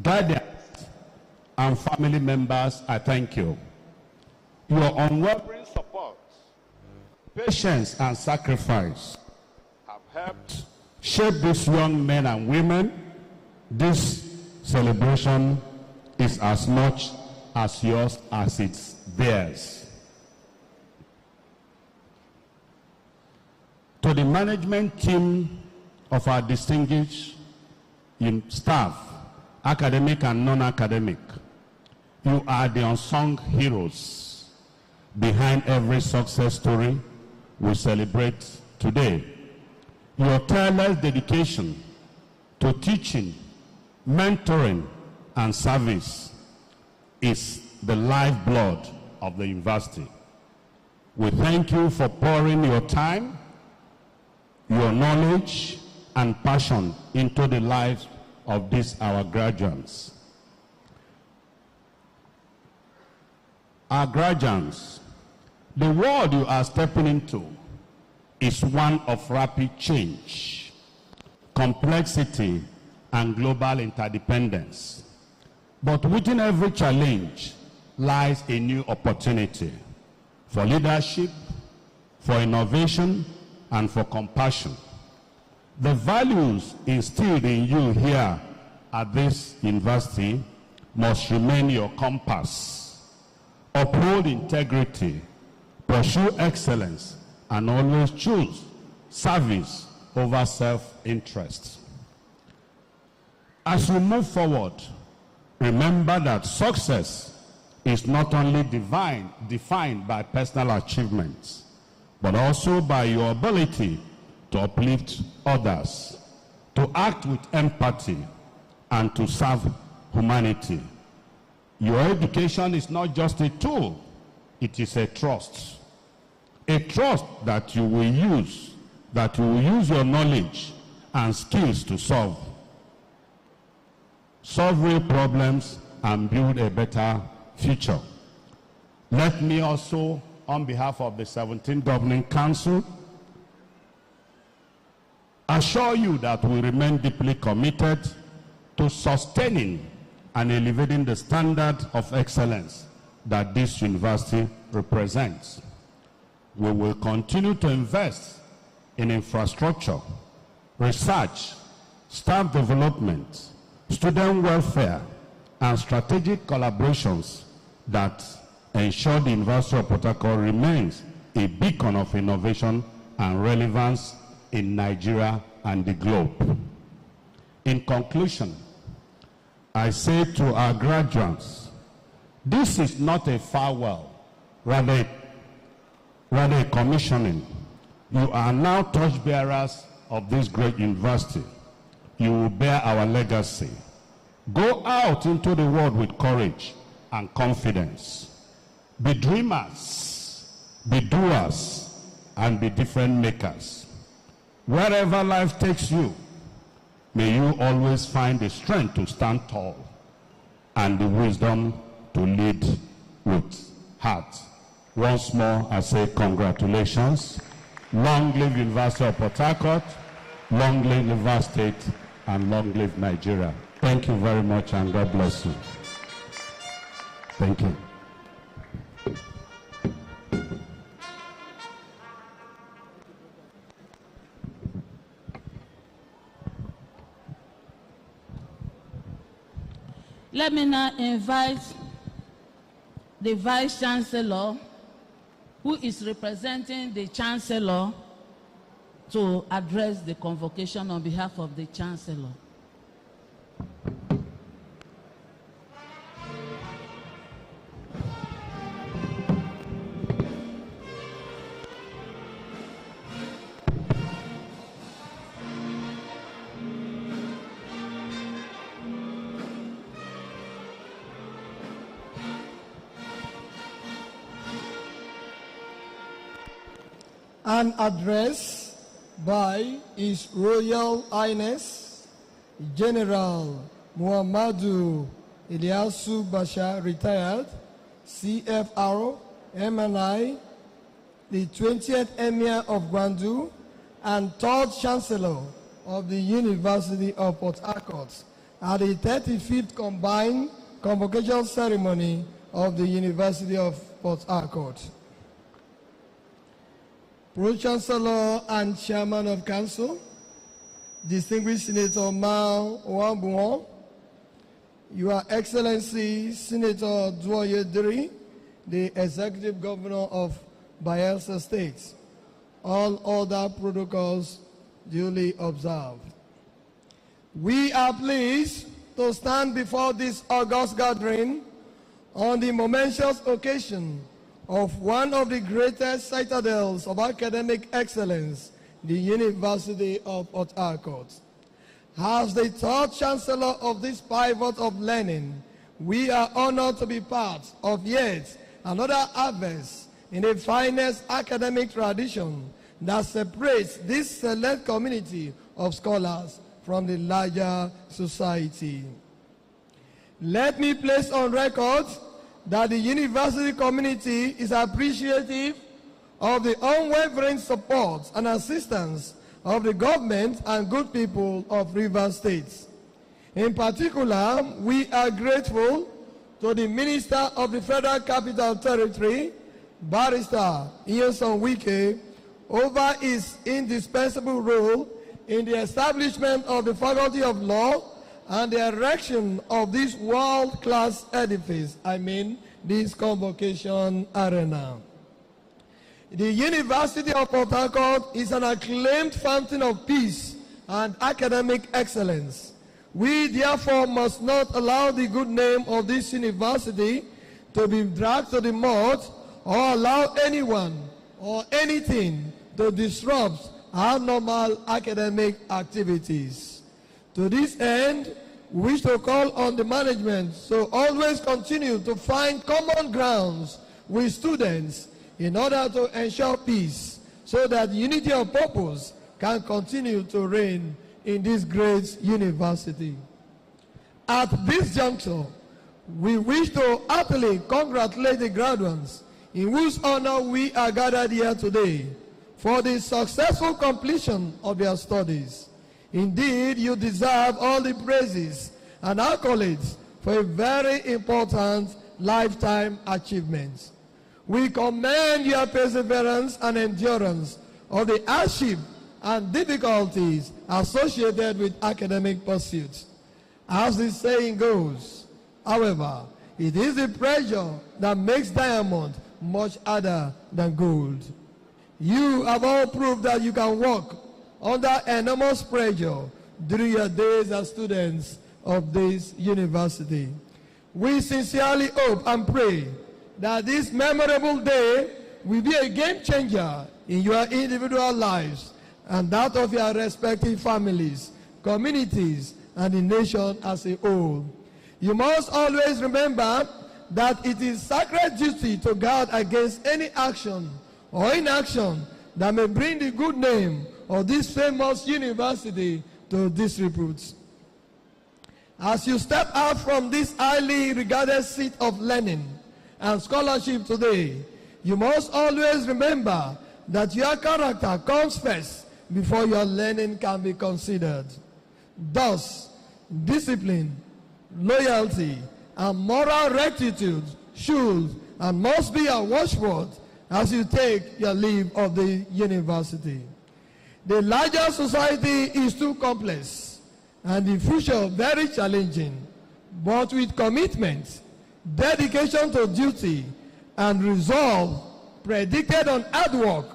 guardians, and family members, I thank you. Your unwavering support, patience, and sacrifice have helped shape these young men and women. This celebration is as much as yours as it's theirs. To the management team of our distinguished staff, academic and non-academic, you are the unsung heroes behind every success story we celebrate today. Your tireless dedication to teaching, mentoring, and service is the lifeblood of the university. We thank you for pouring your time, your knowledge, and passion into the lives of these our graduates. Our graduates, the world you are stepping into is one of rapid change, complexity, and global interdependence. But within every challenge lies a new opportunity for leadership, for innovation, and for compassion. The values instilled in you here at this university must remain your compass. Uphold integrity, pursue excellence, and always choose service over self-interest. As we move forward, remember that success is not only defined by personal achievements, but also by your ability to uplift others, to act with empathy, and to serve humanity. Your education is not just a tool, it is a trust. A trust that you will use your knowledge and skills to solve real problems and build a better future. Let me also, on behalf of the 17th Governing Council, assure you that we remain deeply committed to sustaining and elevating the standard of excellence that this university represents. We will continue to invest in infrastructure, research, staff development, student welfare, and strategic collaborations that ensure the University of Port Harcourt remains a beacon of innovation and relevance in Nigeria and the globe. In conclusion, I say to our graduates, this is not a farewell, rather a commissioning. You are now torchbearers of this great university. You will bear our legacy. Go out into the world with courage and confidence. Be dreamers, be doers, and be difference makers. Wherever life takes you, May you always find the strength to stand tall and the wisdom to lead with heart. Once more, I say congratulations. Long live University of Port Harcourt, long live Rivers State, and long live Nigeria. Thank you very much, and God bless you. Thank you. Let me now invite the Vice Chancellor, who is representing the Chancellor, to address the convocation on behalf of the Chancellor. An address by His Royal Highness General Muhammadu Ilyasu Bashar, retired, CFR, MNI, the 20th Emir of Gwandu, and 3rd Chancellor of the University of Port Harcourt, at the 35th Combined Convocation Ceremony of the University of Port Harcourt. Pro-Chancellor and Chairman of Council, Distinguished Senator Mao Wambuon, Your Excellency Senator Duoyediri, the Executive Governor of Bayelsa State, all other protocols duly observed. We are pleased to stand before this august gathering on the momentous occasion of one of the greatest citadels of academic excellence, the University of Port Harcourt. As the 3rd Chancellor of this pivot of learning, we are honored to be part of yet another harvest in the finest academic tradition that separates this select community of scholars from the larger society. Let me place on record that the university community is appreciative of the unwavering support and assistance of the government and good people of Rivers State. In particular, we are grateful to the Minister of the Federal Capital Territory, Barrister Nyesom Wike, over his indispensable role in the establishment of the Faculty of Law and the erection of this world-class edifice, this convocation arena. The University of Port Harcourt is an acclaimed fountain of peace and academic excellence. We therefore must not allow the good name of this university to be dragged to the mud or allow anyone or anything to disrupt our normal academic activities. To this end, we wish to call on the management to always continue to find common grounds with students in order to ensure peace, so that unity of purpose can continue to reign in this great university. At this juncture, we wish to heartily congratulate the graduates in whose honor we are gathered here today for the successful completion of their studies. Indeed, you deserve all the praises and accolades for a very important lifetime achievement. We commend your perseverance and endurance of the hardship and difficulties associated with academic pursuits. As the saying goes, however, it is the pressure that makes diamond much harder than gold. You have all proved that you can work under enormous pressure during your days as students of this university. We sincerely hope and pray that this memorable day will be a game changer in your individual lives and that of your respective families, communities, and the nation as a whole. You must always remember that it is sacred duty to guard against any action or inaction that may bring the good name of this famous university to disrepute. As you step out from this highly regarded seat of learning and scholarship today, you must always remember that your character comes first before your learning can be considered. Thus, discipline, loyalty, and moral rectitude should and must be a watchword as you take your leave of the university. The larger society is too complex and the future very challenging, but with commitment, dedication to duty, and resolve predicated on hard work,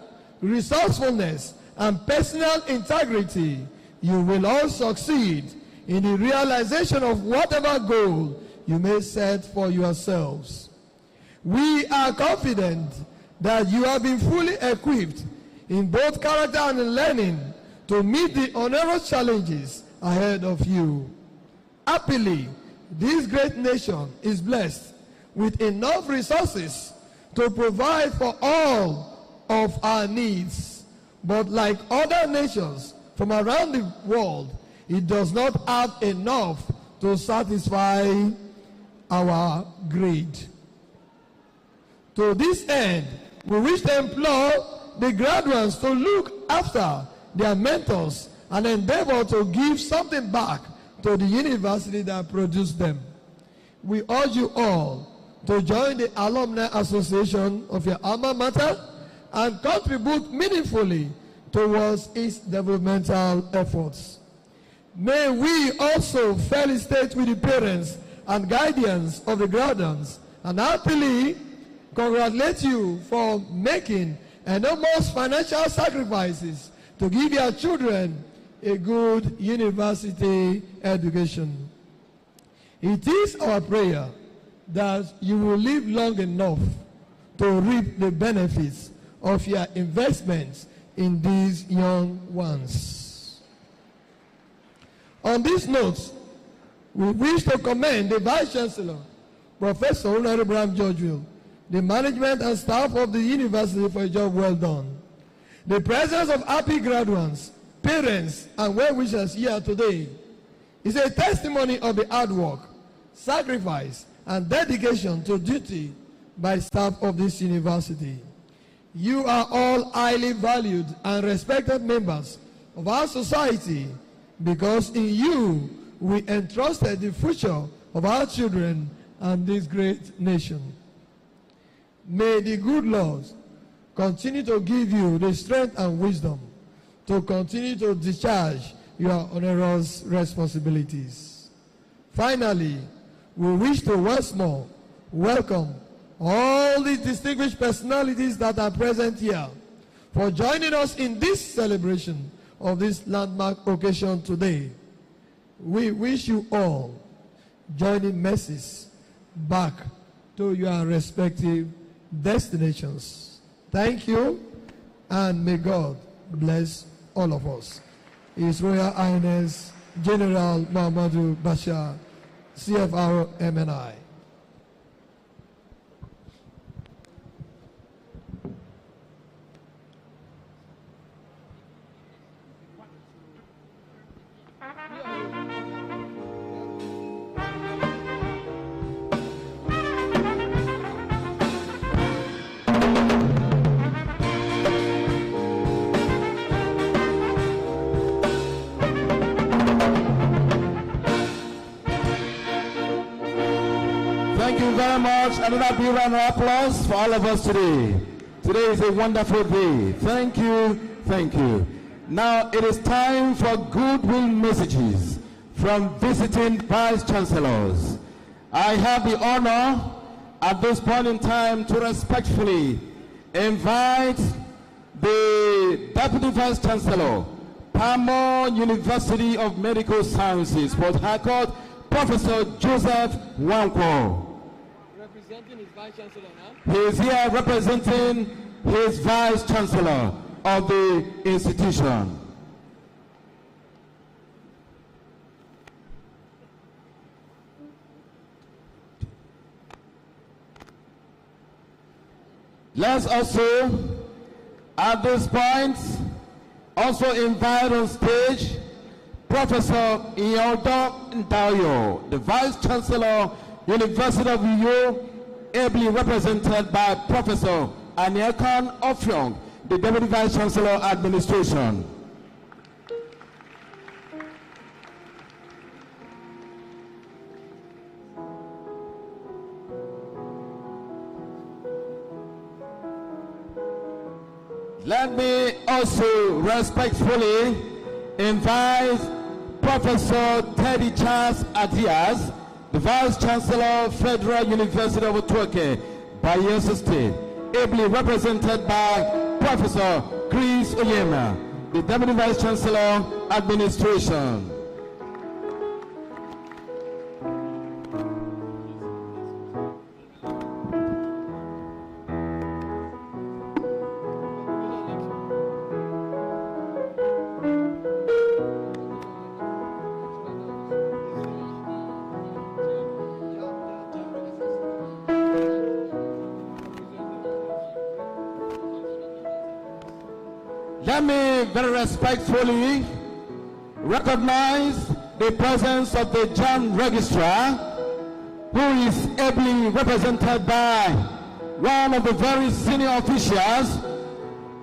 resourcefulness, and personal integrity, you will all succeed in the realization of whatever goal you may set for yourselves. We are confident that you have been fully equipped in both character and in learning to meet the onerous challenges ahead of you. Happily, this great nation is blessed with enough resources to provide for all of our needs. But like other nations from around the world, it does not have enough to satisfy our greed. To this end, we wish to implore the graduates to look after their mentors and endeavor to give something back to the university that produced them. We urge you all to join the Alumni Association of your alma mater and contribute meaningfully towards its developmental efforts. May we also felicitate with the parents and guardians of the graduates and happily congratulate you for making enormous financial sacrifices to give your children a good university education. It is our prayer that you will live long enough to reap the benefits of your investments in these young ones. On this note, we wish to commend the Vice-Chancellor, Professor Honorable Goodwill, the management and staff of the university for a job well done. The presence of happy graduates, parents, and well-wishers here today is a testimony of the hard work, sacrifice, and dedication to duty by staff of this university. You are all highly valued and respected members of our society because in you we entrusted the future of our children and this great nation. May the good Lord continue to give you the strength and wisdom to continue to discharge your onerous responsibilities. Finally, we wish to once more welcome all the distinguished personalities that are present here for joining us in this celebration of this landmark occasion today. We wish you all joining mercies back to your respective destinations. Thank you, and may God bless all of us. His Royal Highness General Muhammadu Bashar, CFR MNI. Thank you very much. Another big round of applause for all of us today. Today is a wonderful day. Thank you. Thank you. Now it is time for goodwill messages from visiting Vice Chancellors. I have the honor at this point in time to respectfully invite the Deputy Vice Chancellor, Pamo University of Medical Sciences, Port Harcourt, Professor Joseph Wankwo. Representing his Vice Chancellor now. He is here representing his Vice Chancellor of the institution. Let's also, at this point, also invite on stage Professor Iyodo Ndayo, the Vice-Chancellor, University of Uyo, ably represented by Professor Aniakan Ofyong, the Deputy Vice-Chancellor, Administration. Let me also respectfully invite Professor Teddy Charles Adias, the Vice-Chancellor, Federal University of Otuoke, Bayelsa State, ably represented by Professor Chris Oyema, the Deputy Vice-Chancellor, Administration. Let me very respectfully recognize the presence of the Joint Registrar, who is ably represented by one of the very senior officials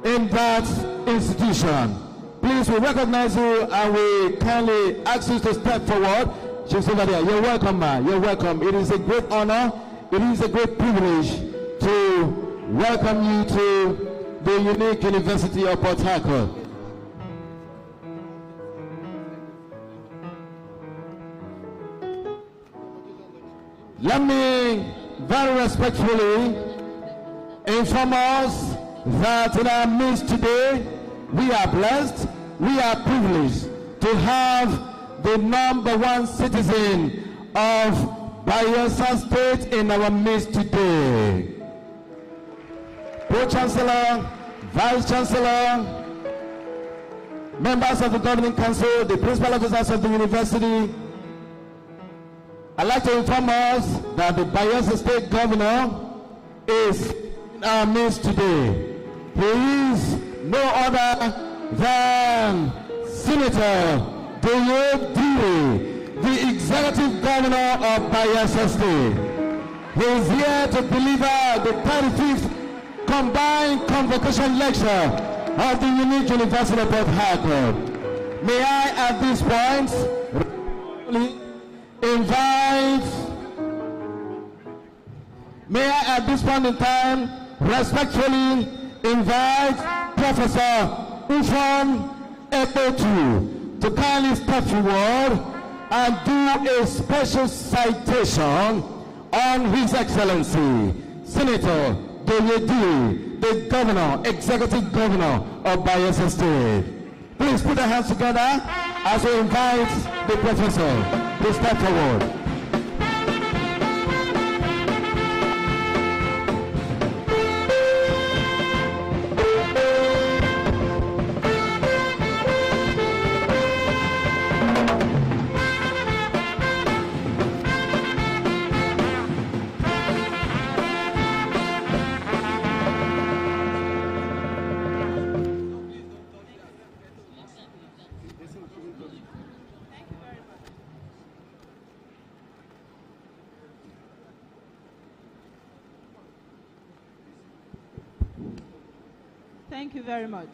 in that institution. Please, we recognize you and we kindly ask you to step forward. She's over there. You're welcome, ma'am. You're welcome. It is a great honor. It is a great privilege to welcome you to the unique University of Port Harcourt. Let me very respectfully inform us that in our midst today, we are blessed, we are privileged to have the #1 citizen of Bayelsa State in our midst today. Pro-Chancellor, Vice-Chancellor, members of the Governing Council, the principal officers of the university, I'd like to inform us that the Bayelsa State Governor is in our midst today. He is no other than Senator Doye Diri, the Executive Governor of Bayelsa State. He is here to deliver the 35th Combined Convocation Lecture of the unique University of Port Harcourt. May I at this point in time respectfully invite Professor Ufon Epetu to kindly step forward and do a special citation on His Excellency Senator Doye, the Governor, Executive Governor of Bayelsa State. Please put your hands together as we invite the Professor to step forward. Thank you very much.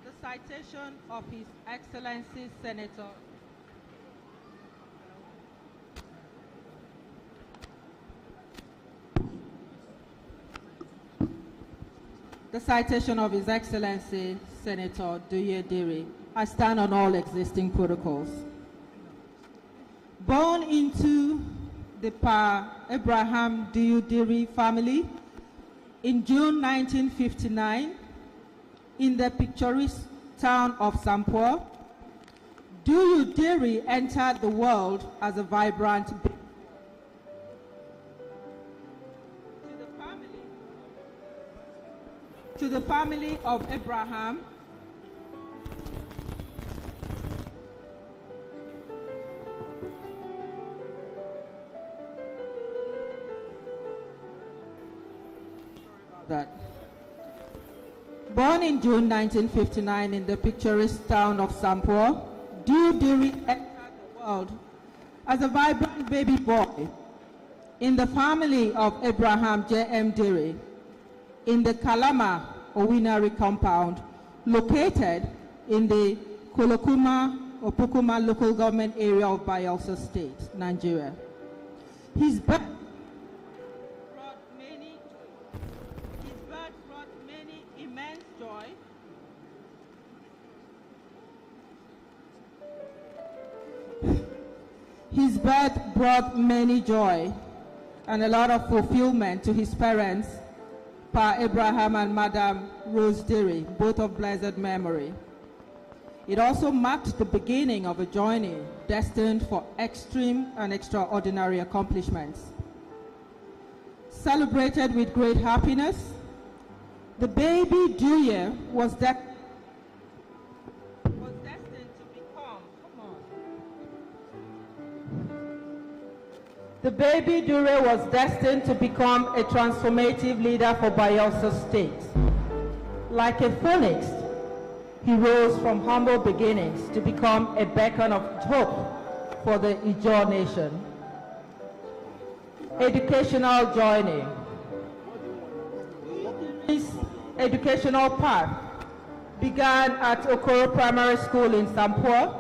The citation of His Excellency Senator Doye Diri. I stand on all existing protocols. Born into the Pa Abraham Doye Diri family in June 1959 in the picturesque town of Sampur, Doye Diri entered the world as a vibrant baby. To the family of Abraham, born in June 1959 in the picturesque town of Sampur, Diodiri entered the world as a vibrant baby boy in the family of Abraham J.M. Diri in the Kalama Owinari compound located in the Kolokuma or Pukuma local government area of Bayelsa State, Nigeria. His birth brought many immense joy His birth brought many joy and a lot of fulfillment to his parents, Pa Abraham and Madam Rose Diri, both of blessed memory. It also marked the beginning of a journey destined for extreme and extraordinary accomplishments. Celebrated with great happiness, the baby Dewey was destined to become, The baby Dewey was destined to become a transformative leader for Bayelsa State. Like a phoenix, he rose from humble beginnings to become a beacon of hope for the Ijaw nation. Educational journey. His educational path began at Okoro Primary School in Sampur,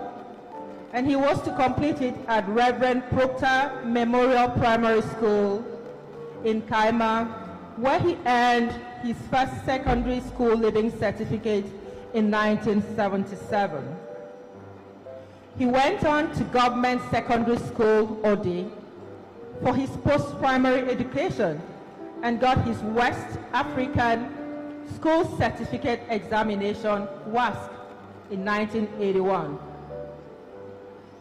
and he was to complete it at Reverend Proctor Memorial Primary School in Kaima, where he earned his first secondary school leaving certificate in 1977. He went on to Government Secondary School, Odi, for his post-primary education and got his West African School Certificate Examination, WASC, in 1981.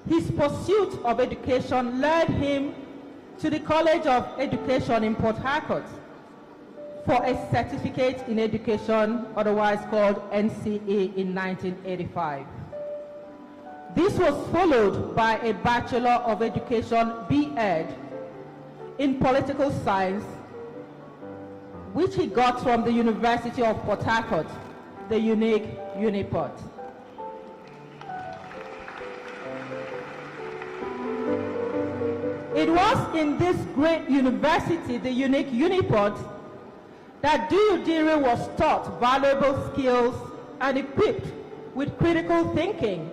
His pursuit of education led him to the College of Education in Port Harcourt for a certificate in education, otherwise called NCE, in 1985. This was followed by a Bachelor of Education B.Ed in Political Science, which he got from the University of Port Harcourt, the unique Uniport. It was in this great university, the unique Uniport, that Diodiri was taught valuable skills and equipped with critical thinking,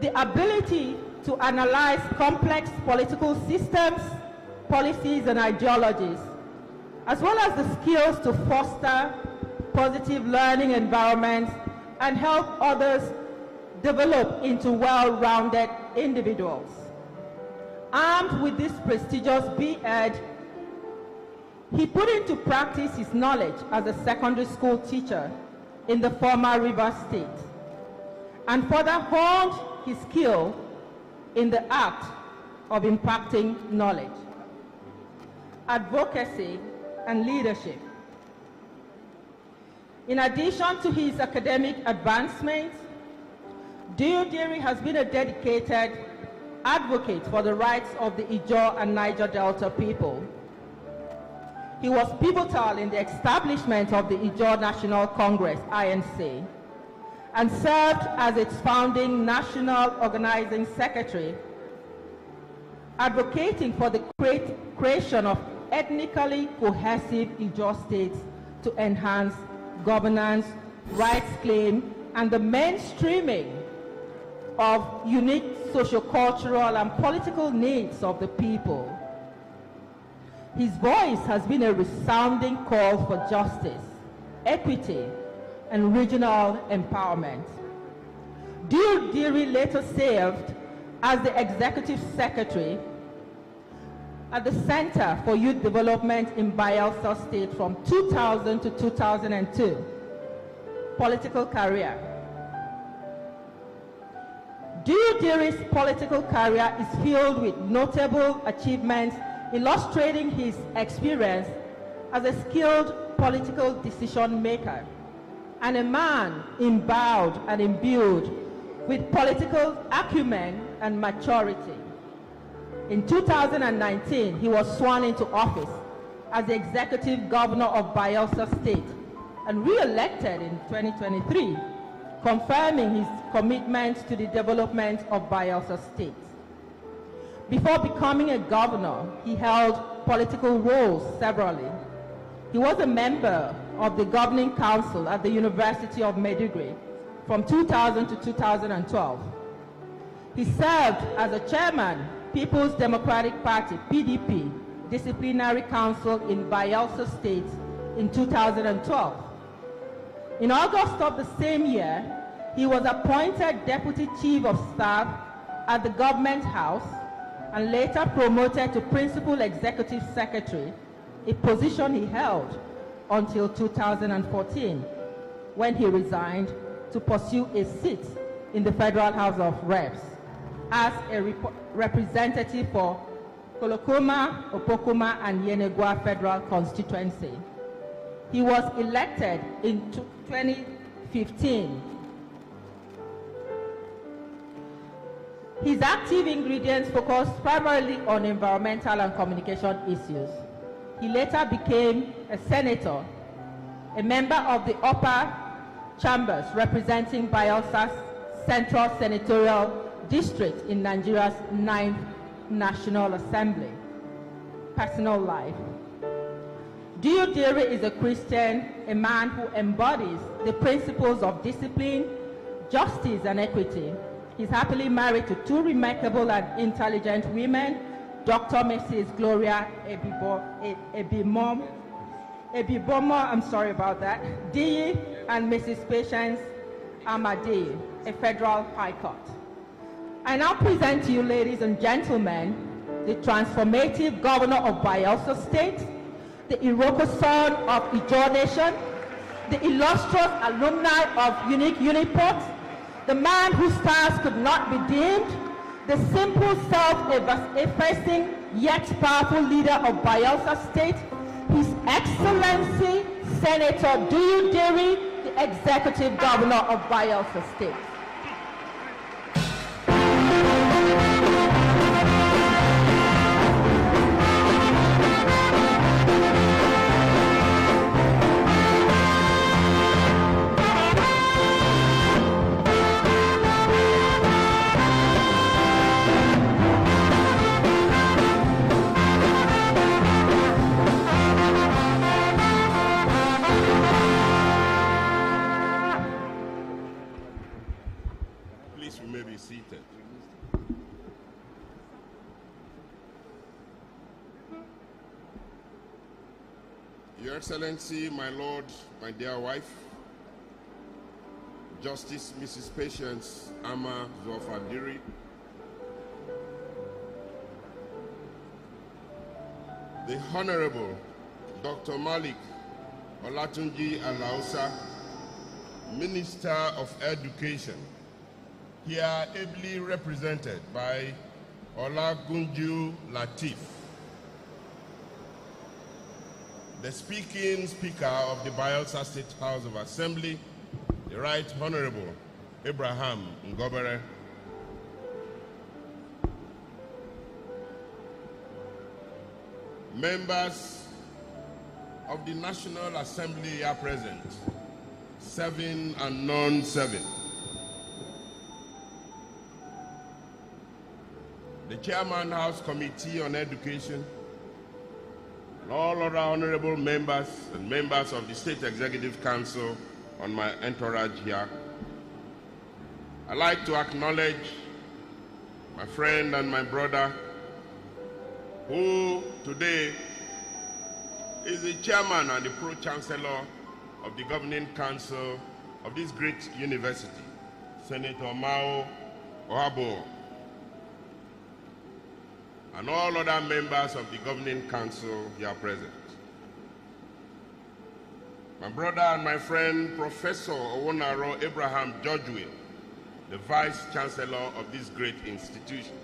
the ability to analyze complex political systems, policies, and ideologies, as well as the skills to foster positive learning environments and help others develop into well-rounded individuals. Armed with this prestigious B.Ed, he put into practice his knowledge as a secondary school teacher in the former Rivers State, and further honed his skill in the act of imparting knowledge, advocacy, and leadership. In addition to his academic advancements, Diodiri has been a dedicated advocate for the rights of the Ijaw and Niger Delta people. He was pivotal in the establishment of the Ijaw National Congress, INC, and served as its founding national organizing secretary, advocating for the creation of ethnically cohesive Ijaw states to enhance governance, rights claim, and the mainstreaming of unique sociocultural and political needs of the people. His voice has been a resounding call for justice, equity, and regional empowerment. Diodiri later served as the executive secretary at the Center for Youth Development in Bayelsa State from 2000 to 2002. Political career. Diodiri's political career is filled with notable achievements illustrating his experience as a skilled political decision maker and a man endowed and imbued with political acumen and maturity. In 2019, he was sworn into office as the executive governor of Bayelsa State and re-elected in 2023 confirming his commitment to the development of Bayelsa State. Before becoming a governor, he held political roles severally. He was a member of the governing council at the University of Maiduguri from 2000 to 2012. He served as a chairman, People's Democratic Party, PDP, Disciplinary Council in Bayelsa State in 2012. In August of the same year, he was appointed Deputy Chief of Staff at the Government House and later promoted to Principal Executive Secretary, a position he held until 2014, when he resigned to pursue a seat in the Federal House of Reps as a representative for Kolokoma, Opokoma, and Yenegua Federal Constituency. He was elected in 2015. His active ingredients focused primarily on environmental and communication issues. He later became a senator, a member of the upper chambers representing Bayelsa's Central Senatorial District in Nigeria's 9th National Assembly. Personal life. Dio Diri is a Christian, a man who embodies the principles of discipline, justice, and equity. He's happily married to two remarkable and intelligent women, Dr. Mrs. Gloria Ebibomo, I'm sorry about that, Diyi, and Mrs. Patience Amadi, a federal high court. I now present to you, ladies and gentlemen, the transformative governor of Bayelsa State, the Iroko son of Ijaw Nation, the illustrious alumni of Uniport'S, the man whose stars could not be dimmed, the simple, self-effacing, yet powerful leader of Bayelsa State, His Excellency Senator Dio Diri, the Executive Governor of Bayelsa State. Seated. Your Excellency, my Lord, my dear wife, Justice Mrs. Patience Ama Zofadiri, the Honorable Dr. Malik Olatunji Alausa, Minister of Education, here ably represented by Olagunju Latif, the speaking Speaker of the Bayelsa State House of Assembly, the Right Honorable Abraham Ngobere, members of the National Assembly are present, serving and non-serving. The Chairman House Committee on Education, and all other honorable members and members of the State Executive Council on my entourage here. I'd like to acknowledge my friend and my brother, who today is the chairman and the Pro-Chancellor of the Governing Council of this great university, Senator Mao Ohabo, and all other members of the Governing Council here present. My brother and my friend, Professor Owonaro Abraham Goodwill, the Vice Chancellor of this great institution.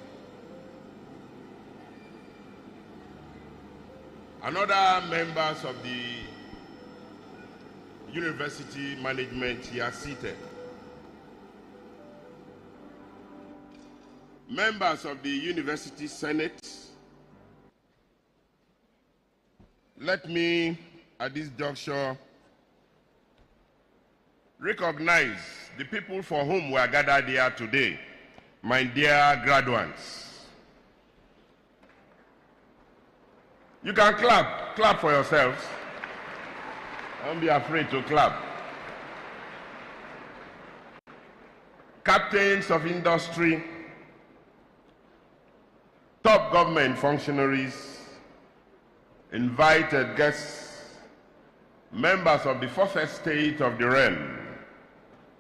And other members of the university management here seated. Members of the University Senate, let me at this juncture recognize the people for whom we are gathered here today, my dear graduates. You can clap for yourselves. Don't be afraid to clap. Captains of industry, top government functionaries, invited guests, members of the fourth estate of the realm,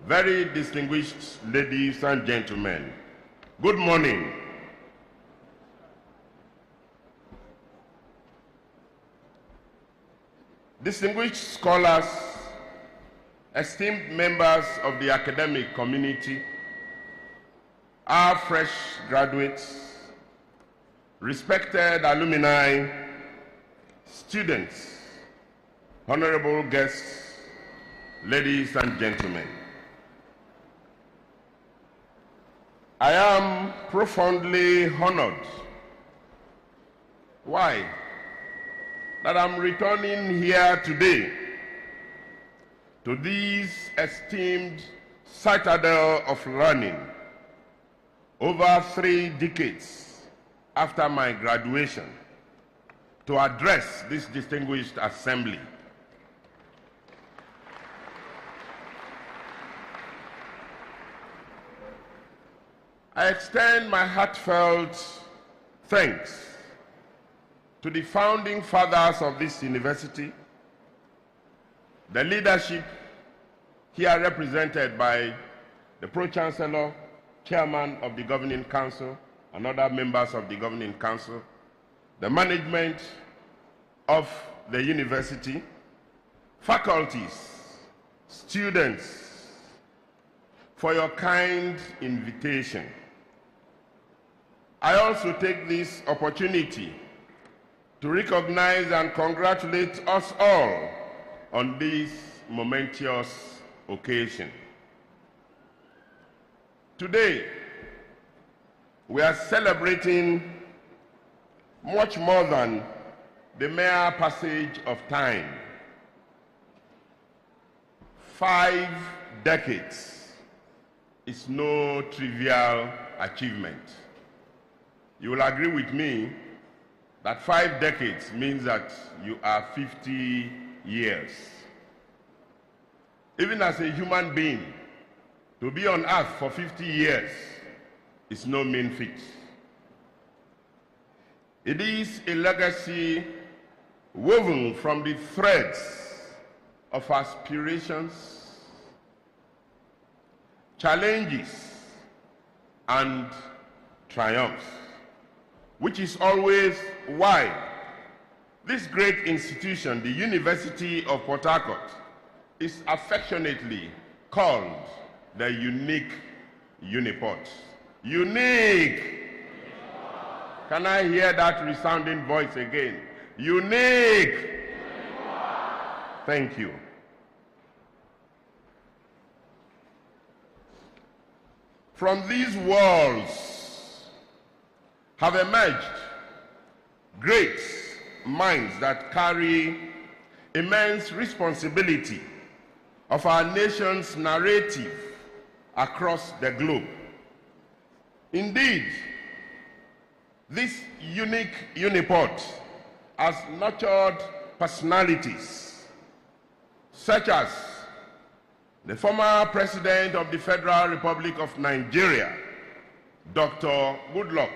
very distinguished ladies and gentlemen, good morning. Distinguished scholars, esteemed members of the academic community, our fresh graduates, respected alumni, students, honorable guests, ladies and gentlemen. I am profoundly honored. Why? That I'm returning here today to this esteemed citadel of learning over 3 decades after my graduation to address this distinguished assembly. I extend my heartfelt thanks to the founding fathers of this university, the leadership here represented by the Pro-Chancellor, Chairman of the Governing Council, and other members of the Governing Council, the management of the university, faculties, students, for your kind invitation. I also take this opportunity to recognize and congratulate us all on this momentous occasion. Today, we are celebrating much more than the mere passage of time. 5 decades is no trivial achievement. You will agree with me that 5 decades means that you are 50 years. Even as a human being, to be on earth for 50 years is no mean feat. It is a legacy woven from the threads of aspirations, challenges, and triumphs, which is always why this great institution, the University of Port Harcourt, is affectionately called the unique Uniport. Unique! Can I hear that resounding voice again? Unique! Thank you. From these walls have emerged great minds that carry immense responsibility of our nation's narrative across the globe. Indeed, this unique Uniport has nurtured personalities such as the former President of the Federal Republic of Nigeria, Dr. Goodwill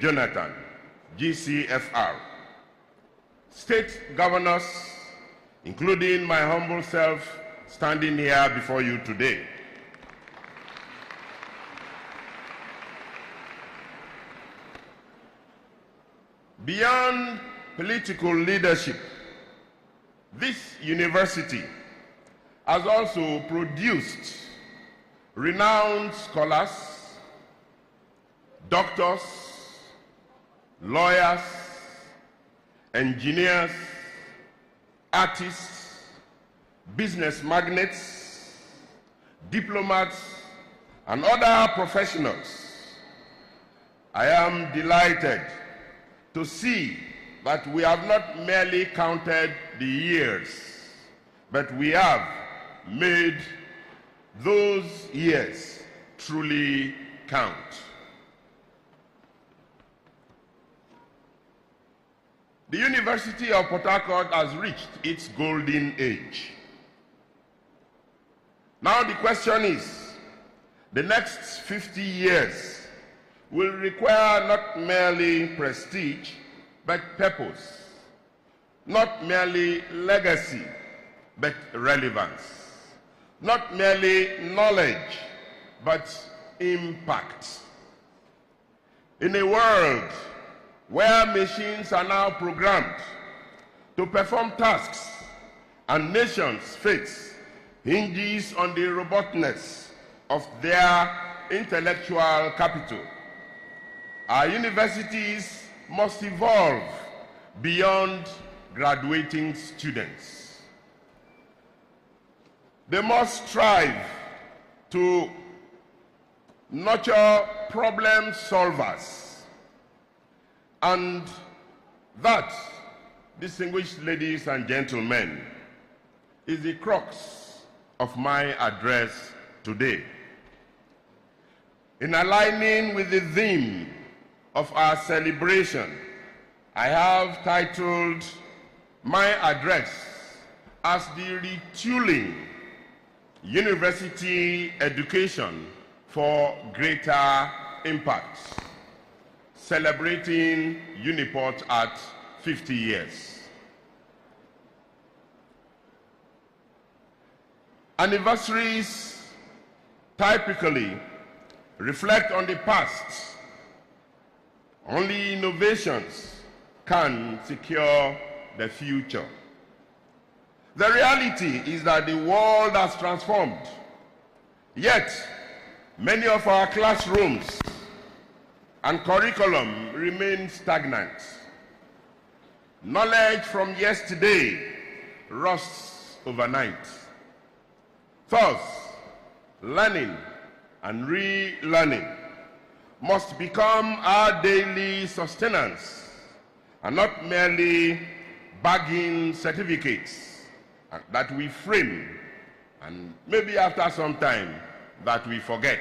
Jonathan, GCFR, state governors, including my humble self standing here before you today, beyond political leadership, this university has also produced renowned scholars, doctors, lawyers, engineers, artists, business magnates, diplomats, and other professionals. I am delighted to see that we have not merely counted the years, but we have made those years truly count. The University of Port Harcourt has reached its golden age. Now the question is, the next 50 years will require not merely prestige, but purpose, not merely legacy, but relevance, not merely knowledge, but impact. In a world where machines are now programmed to perform tasks and nations' fates hinges on the robustness of their intellectual capital, our universities must evolve beyond graduating students. They must strive to nurture problem solvers. And that, distinguished ladies and gentlemen, is the crux of my address today. In aligning with the theme of our celebration, I have titled my address as the Retooling University Education for Greater Impact, celebrating Uniport at 50 years. Anniversaries typically reflect on the past. Only innovations can secure the future. The reality is that the world has transformed, yet many of our classrooms and curriculum remain stagnant. Knowledge from yesterday rusts overnight. Thus, learning and relearning must become our daily sustenance and not merely bagging certificates that we frame and maybe after some time that we forget.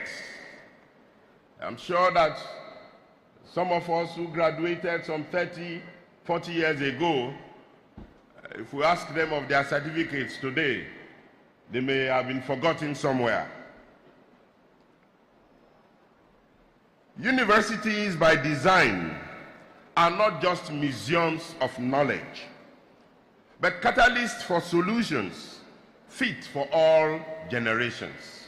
I'm sure that some of us who graduated some 30, 40 years ago, if we ask them of their certificates today, they may have been forgotten somewhere. Universities by design are not just museums of knowledge, but catalysts for solutions fit for all generations.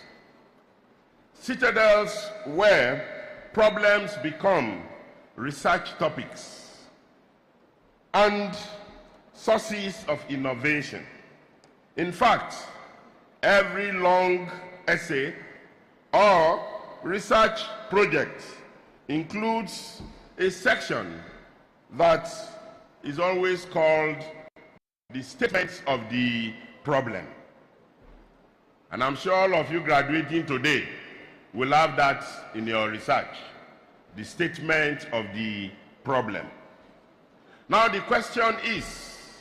Citadels where problems become research topics and sources of innovation. In fact, every long essay or research project includes a section that is always called the statements of the problem. And I'm sure all of you graduating today will have that in your research, the statement of the problem. Now the question is,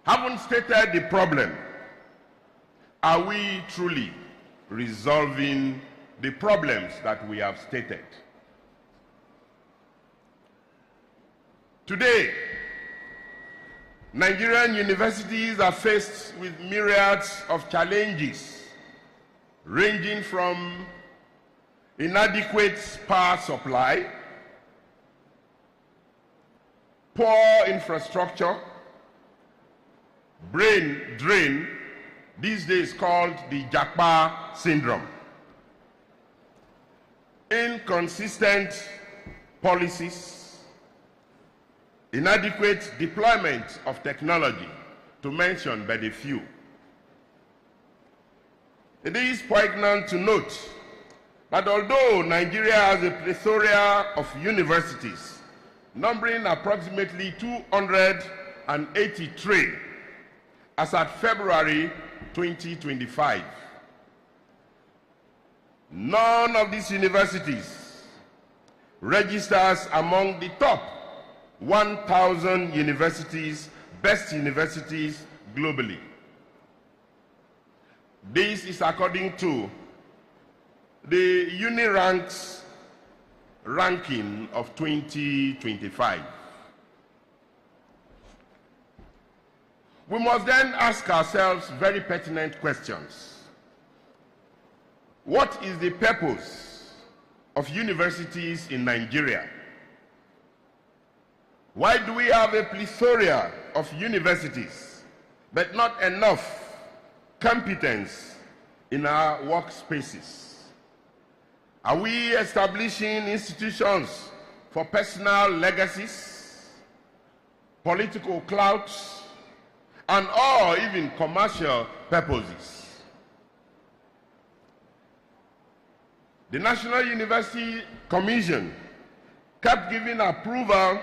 having stated the problem, are we truly resolving the problems that we have stated? Today, Nigerian universities are faced with myriads of challenges, ranging from inadequate power supply, poor infrastructure, brain drain, these days called the Japa syndrome, inconsistent policies, inadequate deployment of technology, to mention but a few. It is poignant to note that although Nigeria has a plethora of universities, numbering approximately 283 as at February 2025, none of these universities registers among the top 1,000 universities, best universities globally. This is according to the Uniranks ranking of 2025. We must then ask ourselves very pertinent questions. What is the purpose of universities in Nigeria? Why do we have a plethora of universities, but not enough competence in our workspaces? Are we establishing institutions for personal legacies, political clout, and or even commercial purposes? The National University Commission kept giving approval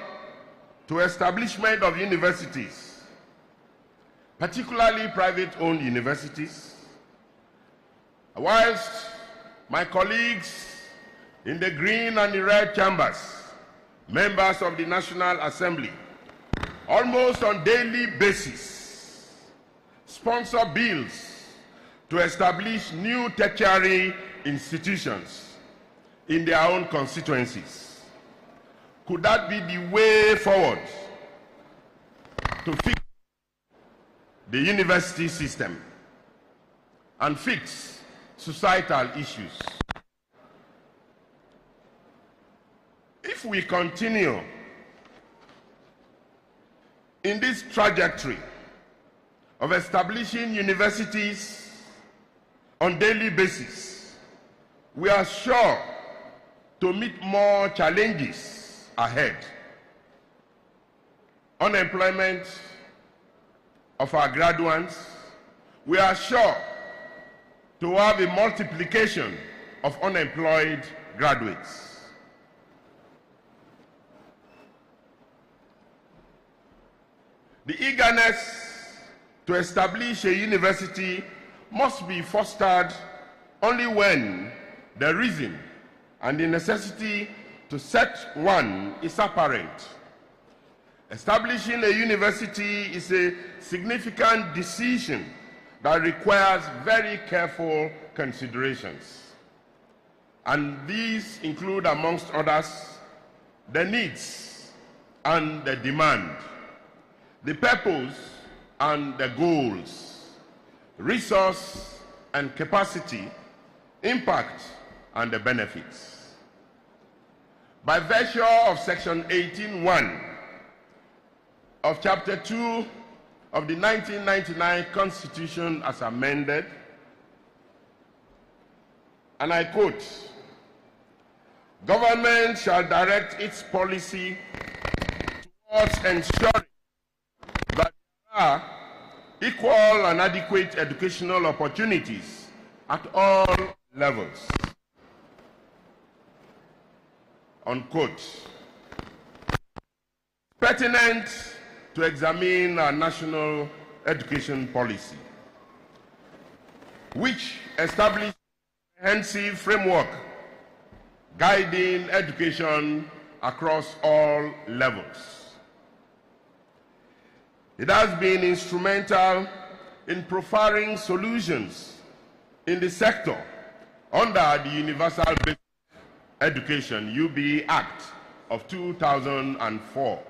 to establishment of universities, particularly private-owned universities, whilst my colleagues in the green and the red chambers, members of the National Assembly, almost on daily basis, sponsor bills to establish new tertiary institutions in their own constituencies. Could that be the way forward to fix the university system and fix societal issues? If we continue in this trajectory of establishing universities on daily basis, we are sure to meet more challenges ahead. Unemployment of our graduates, we are sure to have a multiplication of unemployed graduates. The eagerness to establish a university must be fostered only when the reason and the necessity to set one is apparent. Establishing a university is a significant decision that requires very careful considerations. And these include, amongst others, the needs and the demand, the purpose and the goals, resource and capacity, impact and the benefits. By virtue of Section 18(1) of Chapter 2 of the 1999 Constitution as amended, and I quote, "Government shall direct its policy towards ensuring that there are equal and adequate educational opportunities at all levels." Unquote. Pertinent to examine our national education policy, which establishes a comprehensive framework guiding education across all levels. It has been instrumental in providing solutions in the sector under the Universal Basic Education (UBE) Act of 2004.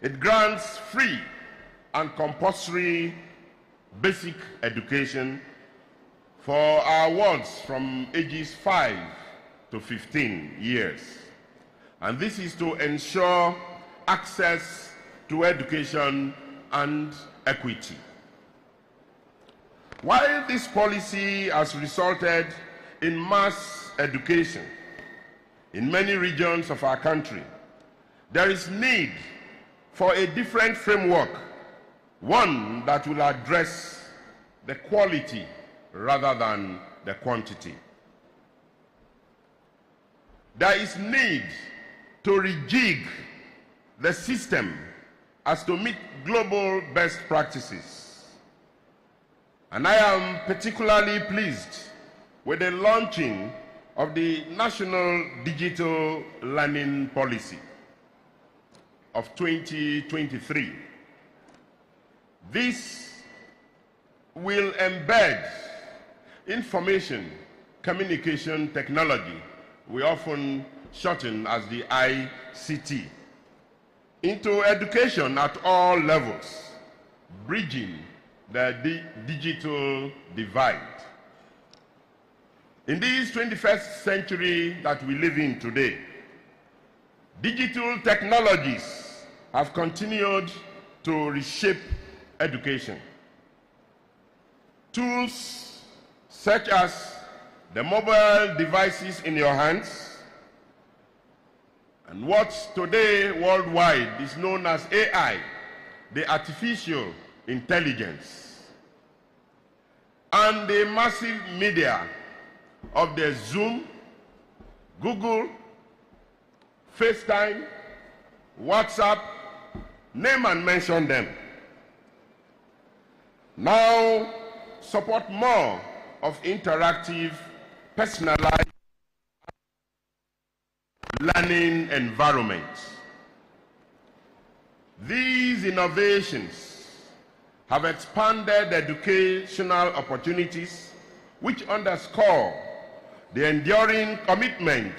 It grants free and compulsory basic education for our wards from ages 5 to 15 years. And this is to ensure access to education and equity. While this policy has resulted in mass education in many regions of our country, there is need for a different framework, one that will address the quality rather than the quantity. There is need to rejig the system as to meet global best practices. And I am particularly pleased with the launching of the National Digital Learning Policy of 2023. This will embed information communication technology, we often shorten as the ICT, into education at all levels, bridging the digital divide. In this 21st century that we live in today, digital technologies have continued to reshape education. Tools such as the mobile devices in your hands and what today worldwide is known as AI, the artificial intelligence, and the massive media of the Zoom, Google, FaceTime, WhatsApp, name and mention them, now support more of interactive, personalized learning environments. These innovations have expanded educational opportunities, which underscore the enduring commitment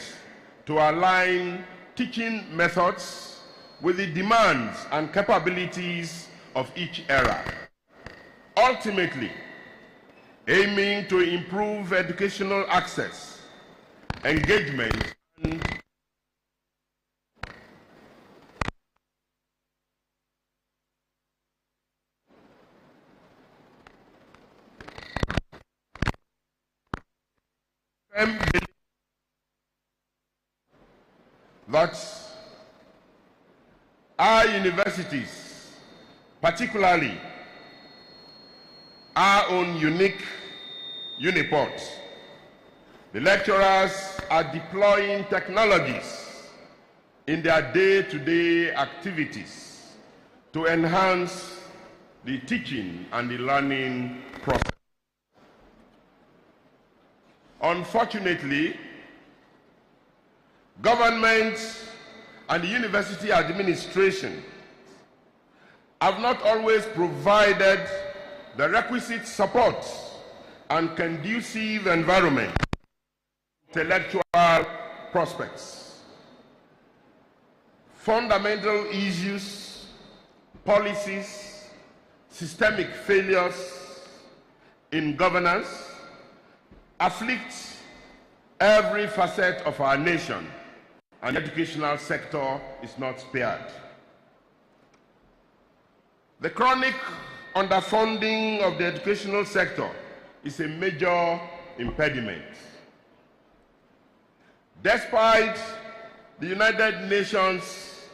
to align teaching methods with the demands and capabilities of each era, ultimately aiming to improve educational access, engagement, and that our universities, particularly our own unique Uniport's, the lecturers are deploying technologies in their day-to-day activities to enhance the teaching and the learning process. Unfortunately, government and the university administration have not always provided the requisite support and conducive environment to intellectual prospects. Fundamental issues, policies, systemic failures in governance afflict every facet of our nation, and the educational sector is not spared. The chronic underfunding of the educational sector is a major impediment. Despite the United Nations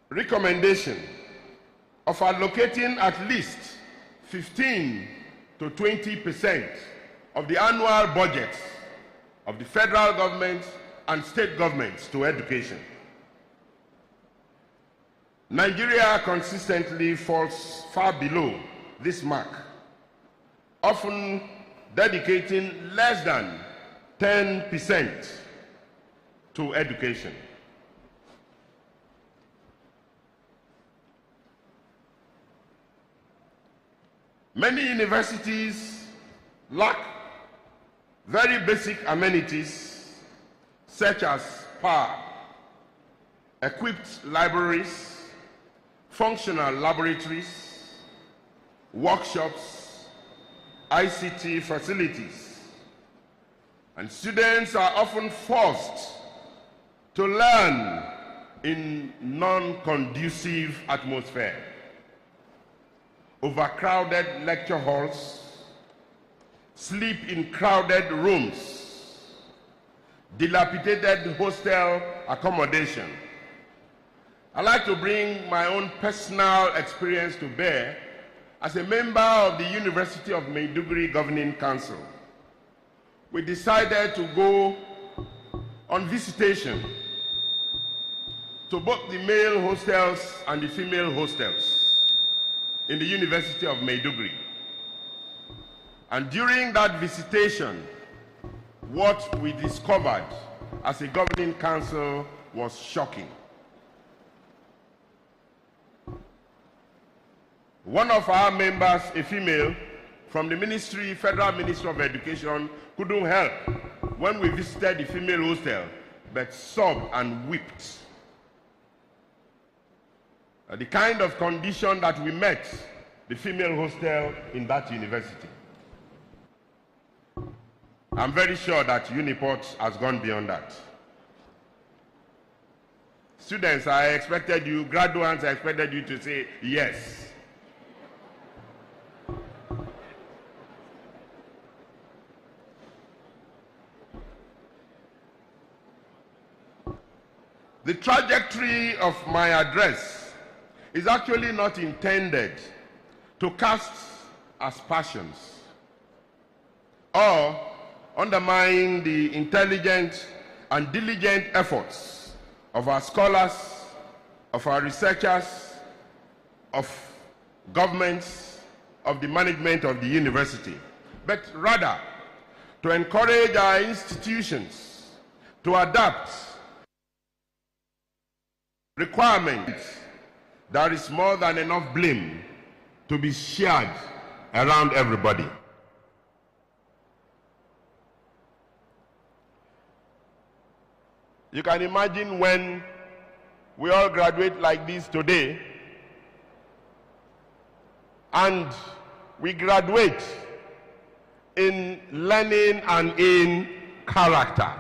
recommendation of allocating at least 15 to 20% of the annual budgets of the federal government and state governments to education, Nigeria consistently falls far below this mark, often dedicating less than 10% to education. Many universities lack very basic amenities such as power, equipped libraries, functional laboratories, workshops, ICT facilities, and students are often forced to learn in non-conducive atmosphere. Overcrowded lecture halls, sleep in crowded rooms, dilapidated hostel accommodation. I'd like to bring my own personal experience to bear as a member of the University of Maiduguri Governing Council. We decided to go on visitation to both the male hostels and the female hostels in the University of Maiduguri. And during that visitation, what we discovered as a governing council was shocking. one of our members, a female, from the ministry, Federal Ministry of Education, couldn't help when we visited the female hostel, but sobbed and wept. The kind of condition that we met the female hostel in that university. I'm very sure that Uniport'S has gone beyond that. Students, I expected you, graduates, I expected you to say yes. The trajectory of my address is actually not intended to cast aspersions or undermine the intelligent and diligent efforts of our scholars, of our researchers, of governments, of the management of the university, but rather to encourage our institutions to adapt requirements. There is more than enough blame to be shared around everybody. You can imagine when we all graduate like this today, and we graduate in learning and in character.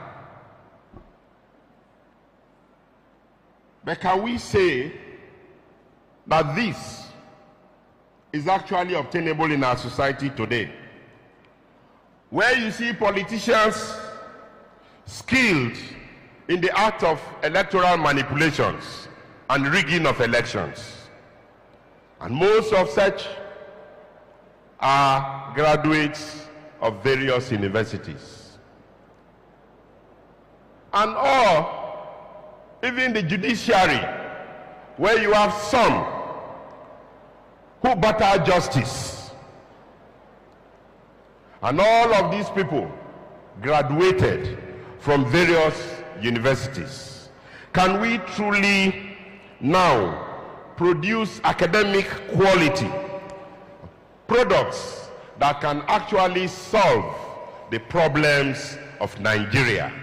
But can we say that this is actually obtainable in our society today? Where you see politicians skilled in the art of electoral manipulations and rigging of elections. And most of such are graduates of various universities. And even the judiciary, where you have some who battle justice. And all of these people graduated from various universities. Can we truly now produce academic quality products that can actually solve the problems of Nigeria,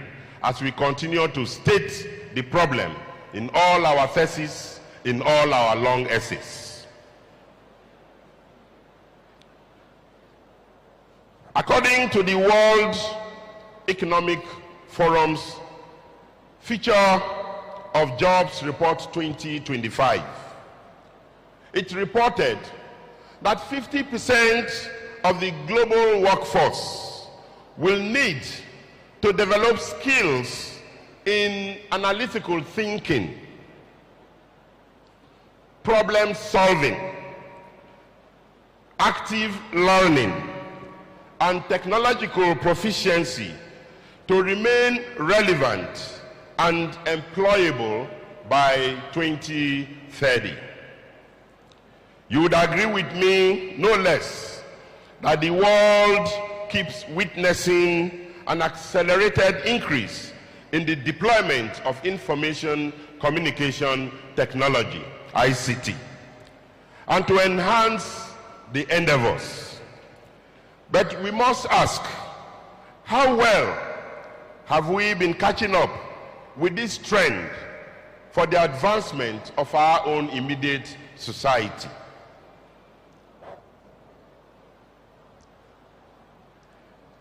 as we continue to state the problem in all our theses, in all our long essays? According to the World Economic Forum's Future of Jobs Report 2025, it reported that 50% of the global workforce will need to develop skills in analytical thinking, problem solving, active learning, and technological proficiency to remain relevant and employable by 2030. You would agree with me, no less, that the world keeps witnessing an accelerated increase in the deployment of information communication technology, ICT, and to enhance the endeavors. But we must ask, how well have we been catching up with this trend for the advancement of our own immediate society?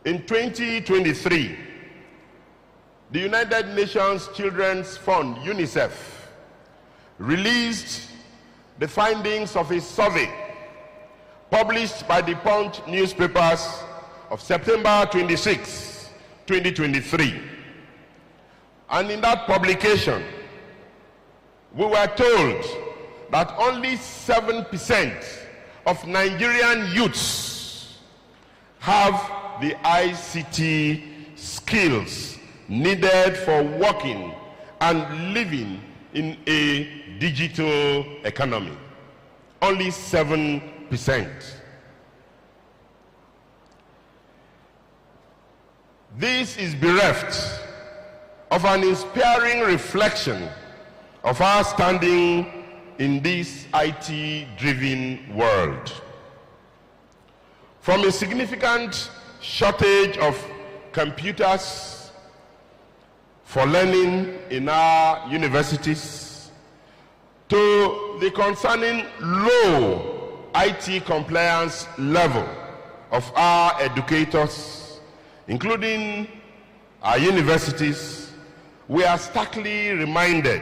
In 2023, the United Nations Children's Fund, UNICEF, released the findings of a survey published by the Punch newspapers of September 26, 2023. And in that publication, we were told that only 7% of Nigerian youths have the ICT skills needed for working and living in a digital economy. Only 7%. This is bereft of an inspiring reflection of our standing in this IT-driven world. From a significant shortage of computers for learning in our universities, to the concerning low IT compliance level of our educators, including our universities, we are starkly reminded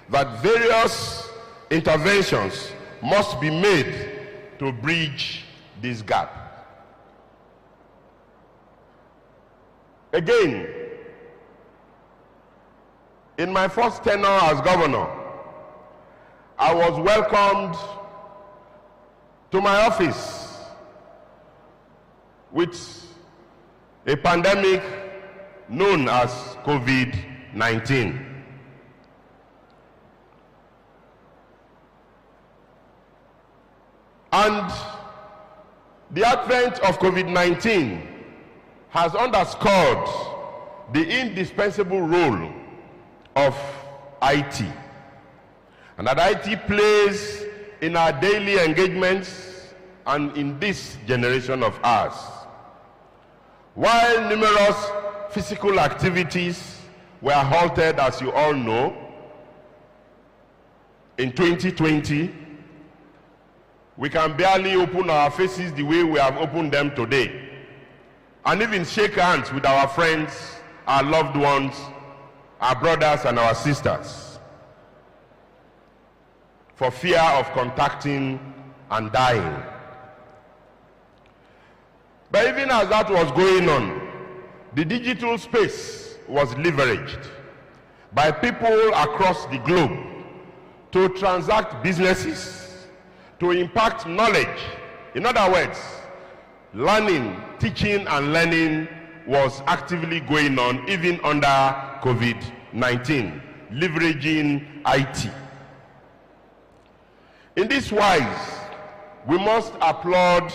that various interventions must be made to bridge this gap. Again, in my first tenure as governor, I was welcomed to my office with a pandemic known as COVID-19. And the advent of COVID-19 has underscored the indispensable role of IT, and that IT plays in our daily engagements and in this generation of ours. While numerous physical activities were halted, as you all know, in 2020, we can barely open our faces the way we have opened them today, and even shake hands with our friends, our loved ones, our brothers and our sisters, for fear of contacting and dying. But even as that was going on, the digital space was leveraged by people across the globe to transact businesses, to impact knowledge. In other words, learning, teaching and learning was actively going on even under COVID-19, leveraging IT. In this wise, we must applaud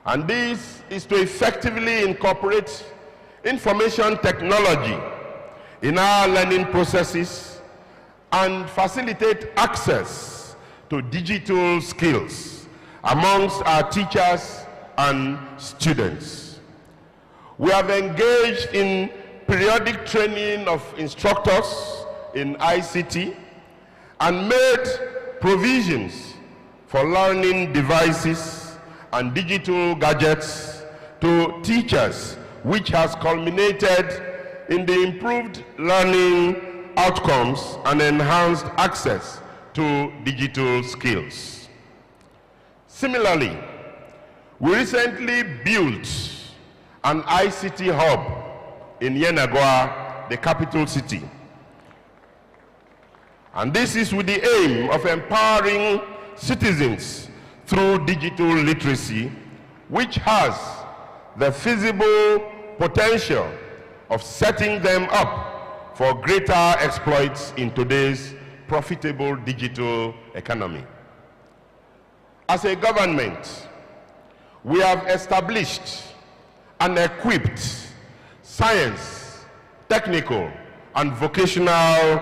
and this is to effectively incorporate information technology in our learning processes and facilitate access to digital skills amongst our teachers and students. We have engaged in periodic training of instructors in ICT and made provisions for learning devices and digital gadgets to teachers, which has culminated in the improved learning outcomes and enhanced access to digital skills. Similarly, we recently built an ICT hub in Yenagoa, the capital city. And this is with the aim of empowering citizens through digital literacy, which has the feasible potential of setting them up for greater exploits in today's profitable digital economy. As a government, we have established and equipped science, technical, and vocational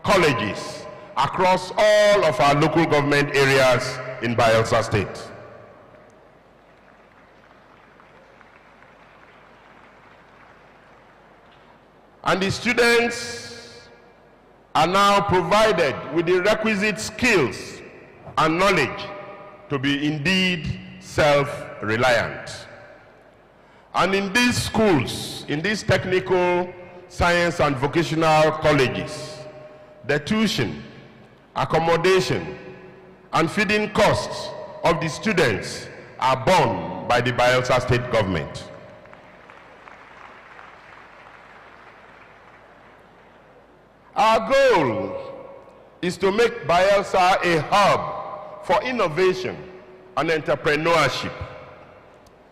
colleges across all of our local government areas in Bayelsa State. And the students are now provided with the requisite skills and knowledge to be indeed self-reliant. And in these schools, in these technical, science and vocational colleges, the tuition, accommodation, and feeding costs of the students are borne by the Bayelsa State government. Our goal is to make Bayelsa a hub for innovation and entrepreneurship.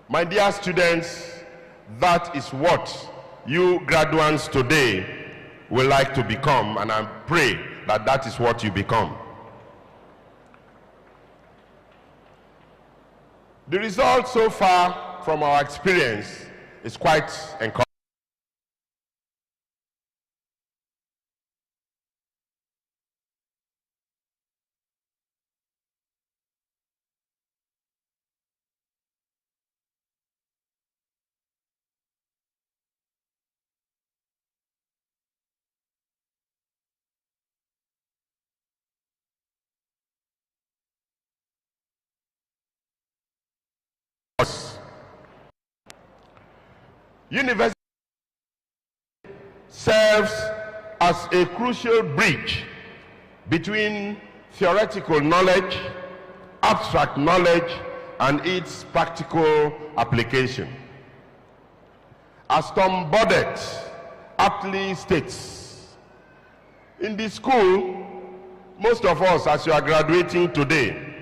My dear students, that is what you graduates today will like to become, and I pray that that is what you become. The result so far from our experience is quite encouraging. University serves as a crucial bridge between theoretical knowledge, abstract knowledge, and its practical application. As Tom Baudet aptly states, in the school, most of us, as you are graduating today,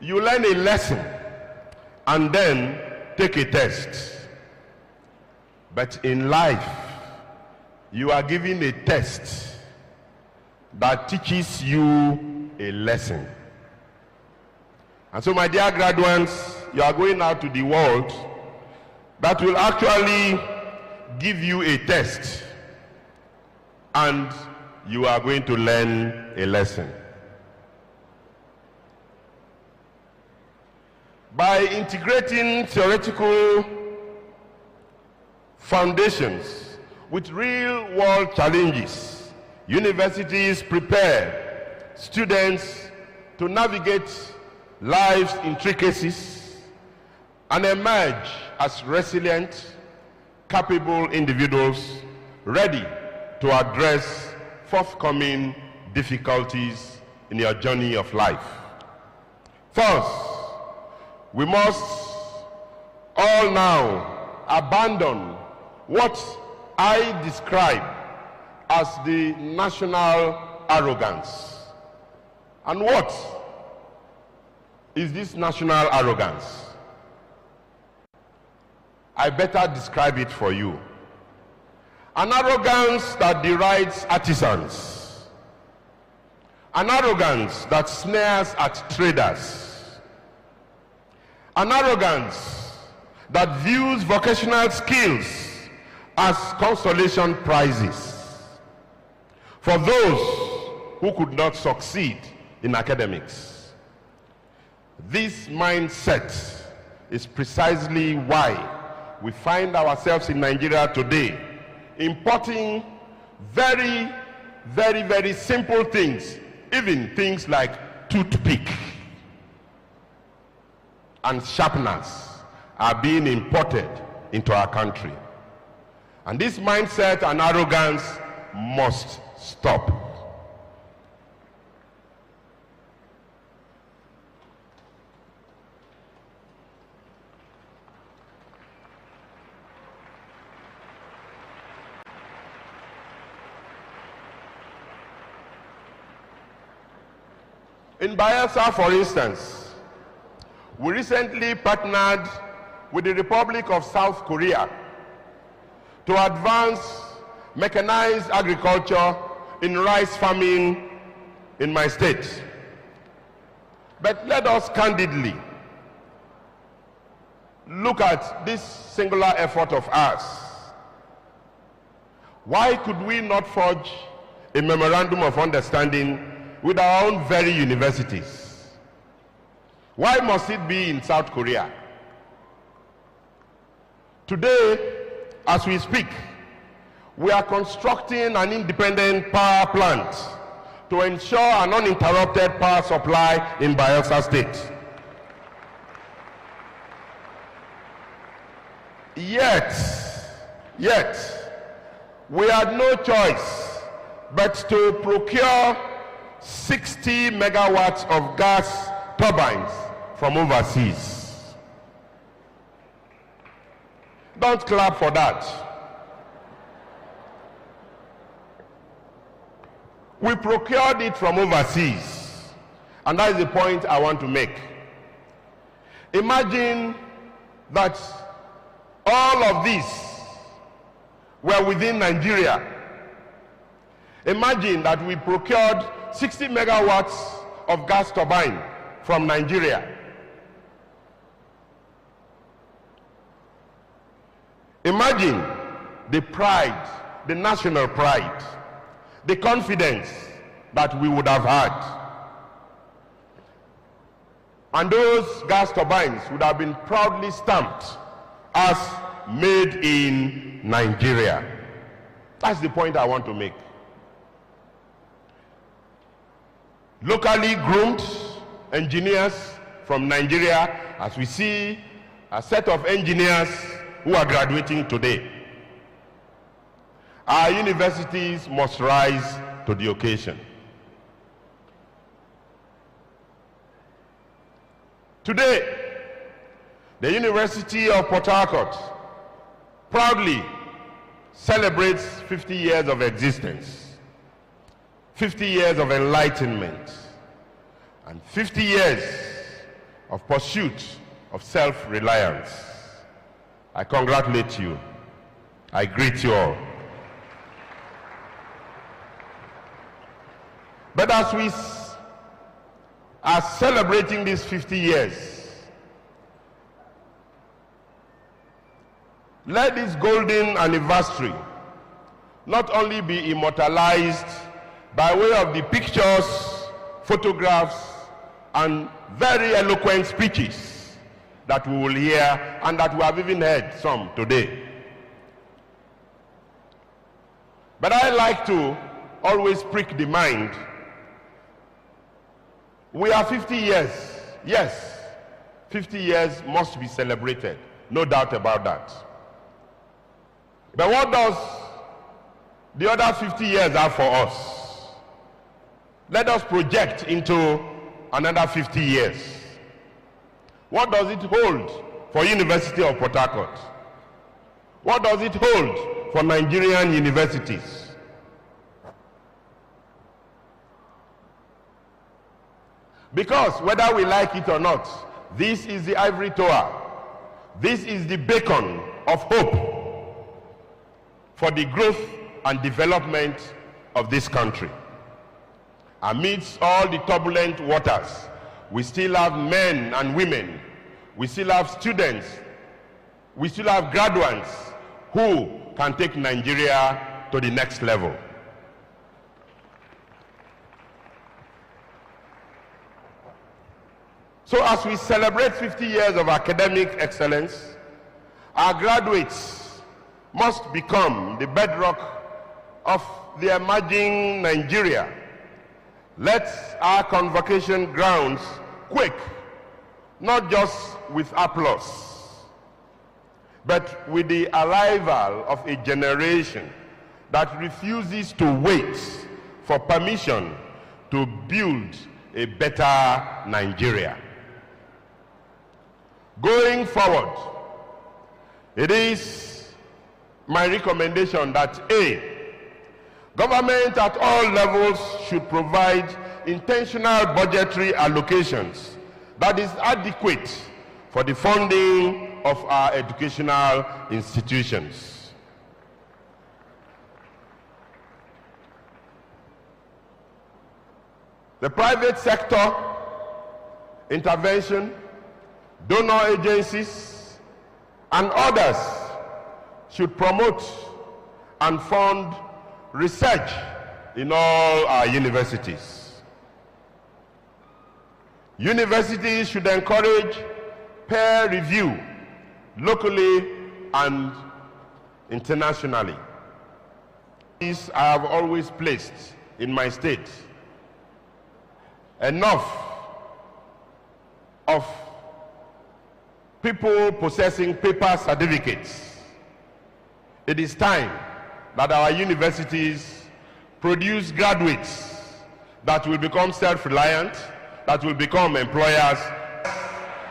you learn a lesson and then take a test. But in life, you are given a test that teaches you a lesson. And so, my dear graduates, you are going out to the world that will actually give you a test, and you are going to learn a lesson. By integrating theoretical foundations with real-world challenges, universities prepare students to navigate life's intricacies and emerge as resilient, capable individuals ready to address forthcoming difficulties in your journey of life. First, we must all now abandon what I describe as the national arrogance. And what is this national arrogance? I better describe it for you. An arrogance that derides artisans. An arrogance that sneers at traders. An arrogance that views vocational skills as consolation prizes for those who could not succeed in academics. This mindset is precisely why we find ourselves in Nigeria today importing very, very, very simple things, even things like toothpick and sharpeners are being imported into our country. And this mindset and arrogance must stop. In Bayelsa, for instance, we recently partnered with the Republic of South Korea to advance mechanized agriculture in rice farming in my state. But let us candidly look at this singular effort of ours. Why could we not forge a memorandum of understanding with our own very universities? Why must it be in South Korea? Today, as we speak, we are constructing an independent power plant to ensure an uninterrupted power supply in Bayelsa State. Yet, we had no choice but to procure 60 megawatts of gas turbines from overseas. Don't clap for that. We procured it from overseas, and that is the point I want to make. Imagine that all of these were within Nigeria. Imagine that we procured 60 megawatts of gas turbine from Nigeria. Imagine the pride, the national pride, the confidence that we would have had. And those gas turbines would have been proudly stamped as made in Nigeria. That's the point I want to make. Locally groomed engineers from Nigeria, as we see a set of engineers who are graduating today. Our universities must rise to the occasion. Today, the University of Port Harcourt proudly celebrates 50 years of existence, 50 years of enlightenment, and 50 years of pursuit of self-reliance. I congratulate you. I greet you all. But as we are celebrating these 50 years, let this golden anniversary not only be immortalized by way of the pictures, photographs, and very eloquent speeches that we will hear and that we have even heard some today. But I like to always prick the mind. We are 50 years. Yes, 50 years must be celebrated. No doubt about that. But what does the other 50 years have for us? Let us project into another 50 years. What does it hold for University of Port Harcourt? What does it hold for Nigerian universities? Because whether we like it or not, this is the ivory tower. This is the beacon of hope for the growth and development of this country. Amidst all the turbulent waters, we still have men and women, we still have students, we still have graduates who can take Nigeria to the next level. So as we celebrate 50 years of academic excellence, our graduates must become the bedrock of the emerging Nigeria. Let our convocation grounds quake, not just with applause, but with the arrival of a generation that refuses to wait for permission to build a better Nigeria. Going forward, it is my recommendation that A, government at all levels should provide intentional budgetary allocations that is adequate for the funding of our educational institutions. The private sector intervention, donor agencies, and others should promote and fund research in all our universities. Universities should encourage peer review locally and internationally. This I have always placed in my state. Enough of people possessing paper certificates. It is time that our universities produce graduates that will become self-reliant, that will become employers,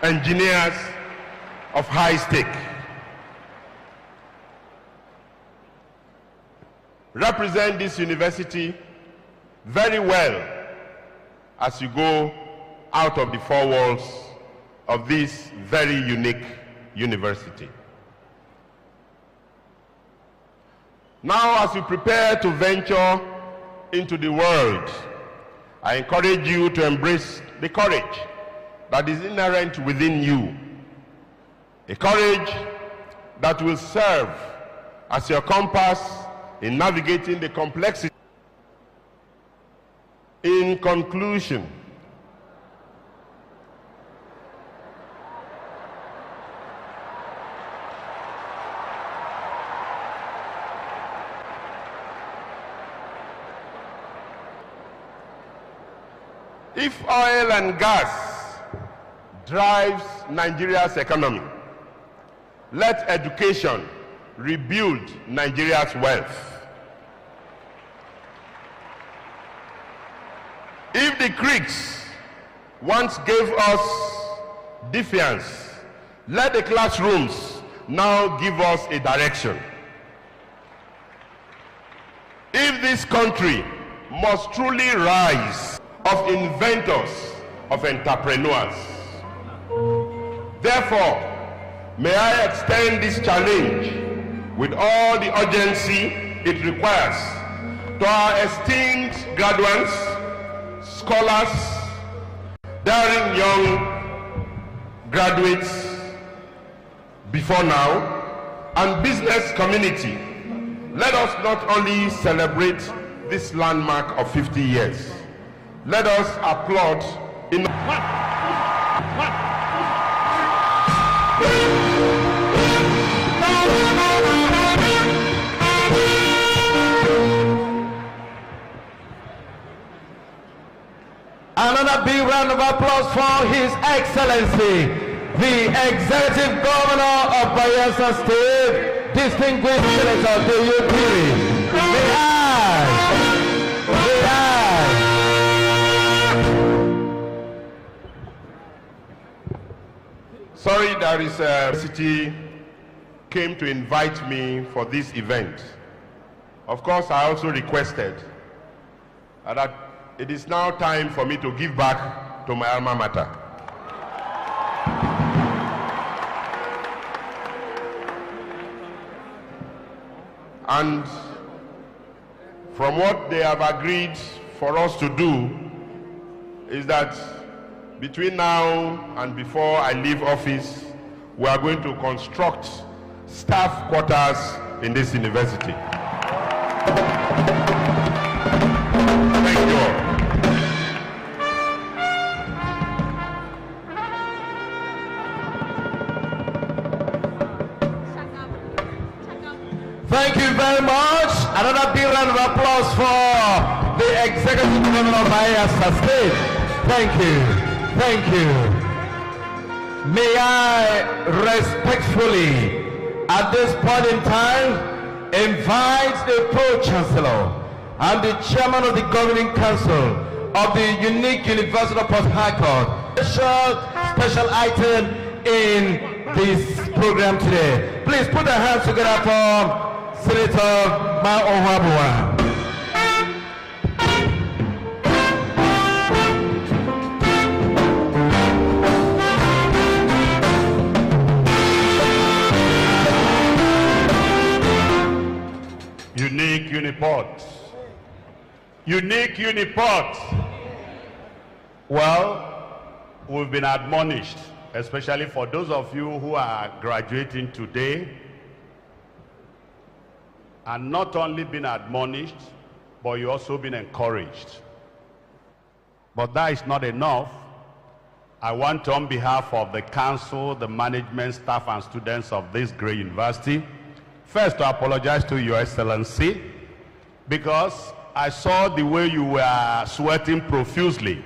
engineers of high stake. Represent this university very well as you go out of the four walls of this very unique university. Now, as you prepare to venture into the world, I encourage you to embrace the courage that is inherent within you, a courage that will serve as your compass in navigating the complexity. In conclusion, if oil and gas drives Nigeria's economy, let education rebuild Nigeria's wealth. If the Greeks once gave us defiance, let the classrooms now give us a direction. If this country must truly rise of inventors, of entrepreneurs, therefore, may I extend this challenge with all the urgency it requires to our esteemed graduates, scholars, daring young graduates before now, and business community. Let us not only celebrate this landmark of 50 years, let us applaud in Another big round of applause for His Excellency, the Executive Governor of Bayelsa State, distinguished Senator Deyotiri. Sorry, there is a city came to invite me for this event. Of course, I also requested that it is now time for me to give back to my alma mater. And from what they have agreed for us to do is that between now and before I leave office, we are going to construct staff quarters in this university. Thank you all. Thank you very much. Another big round of applause for the Executive Governor of Bayelsa State. Thank you. Thank you. May I respectfully, at this point in time, invite the Pro-Chancellor and the Chairman of the Governing Council of the unique University of Port Harcourt, special item in this program today. Please put your hands together for Senator Ma Ohabua. Unique Uniport. Unique Uniport. Well, we've been admonished, especially for those of you who are graduating today, and not only been admonished, but you also been encouraged. But that is not enough. I want to, on behalf of the council, the management, staff, and students of this great university, first to apologize to Your Excellency, because I saw the way you were sweating profusely.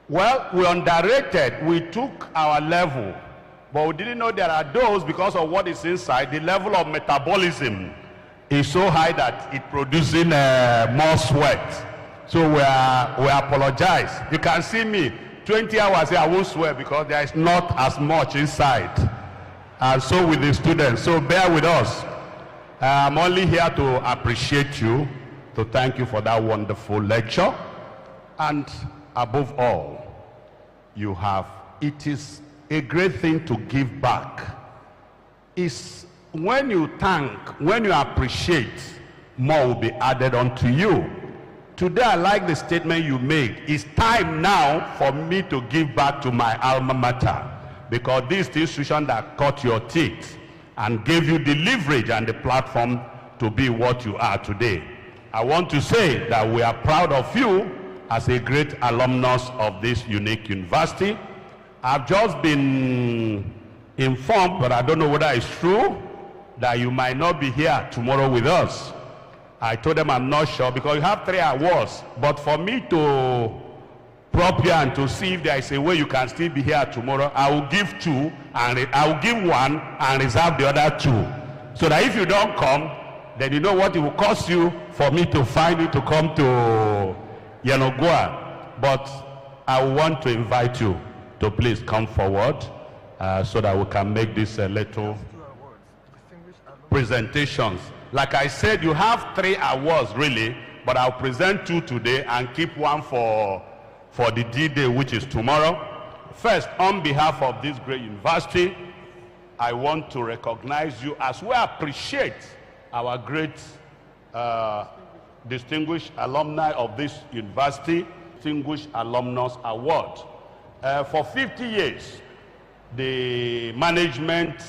Well, we underrated. We took our level But we didn't know there are those, because of what is inside, the level of metabolism is so high that it producing more sweat. So we apologize. You can see me, 20 hours here, I won't swear because there is not as much inside. And so with the students, so bear with us. I'm only here to appreciate you, to thank you for that wonderful lecture. And above all, it is a great thing to give back. It's when you thank, when you appreciate, more will be added onto you. Today, I like the statement you made. It's time now for me to give back to my alma mater, because this institution that cut your teeth and gave you the leverage and the platform to be what you are today. I want to say that we are proud of you as a great alumnus of this unique university. I've just been informed, but I don't know whether it's true, that you might not be here tomorrow with us. I told them I'm not sure, because you have 3 awards, but for me to prop you and to see if there is a way you can still be here tomorrow, I will give 2, and I will give 1 and reserve the other 2. So that if you don't come, then you know what it will cost you for me to find you to come to Yenagoa. But I want to invite you to please come forward so that we can make this little presentations. Like I said, you have 3 awards really, but I'll present 2 today and keep 1 for the D-Day, which is tomorrow. First, on behalf of this great university, I want to recognize you as we appreciate our great distinguished alumni of this university, Distinguished Alumnus Award. For 50 years, the management,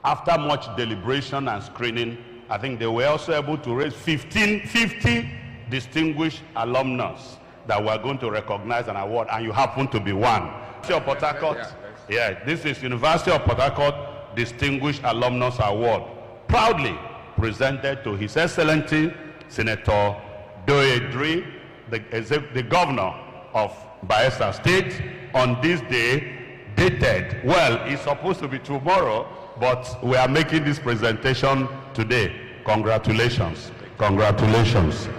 after much deliberation and screening, I think they were also able to raise 50 distinguished alumnus that we're going to recognize an award, and you happen to be one. University of Port Harcourt, this is University of Port Harcourt Distinguished Alumnus Award, proudly presented to His Excellency Senator Doedri, the governor of Bayelsa State, on this day, dated, well, it's supposed to be tomorrow, but we are making this presentation today. Congratulations. Congratulations.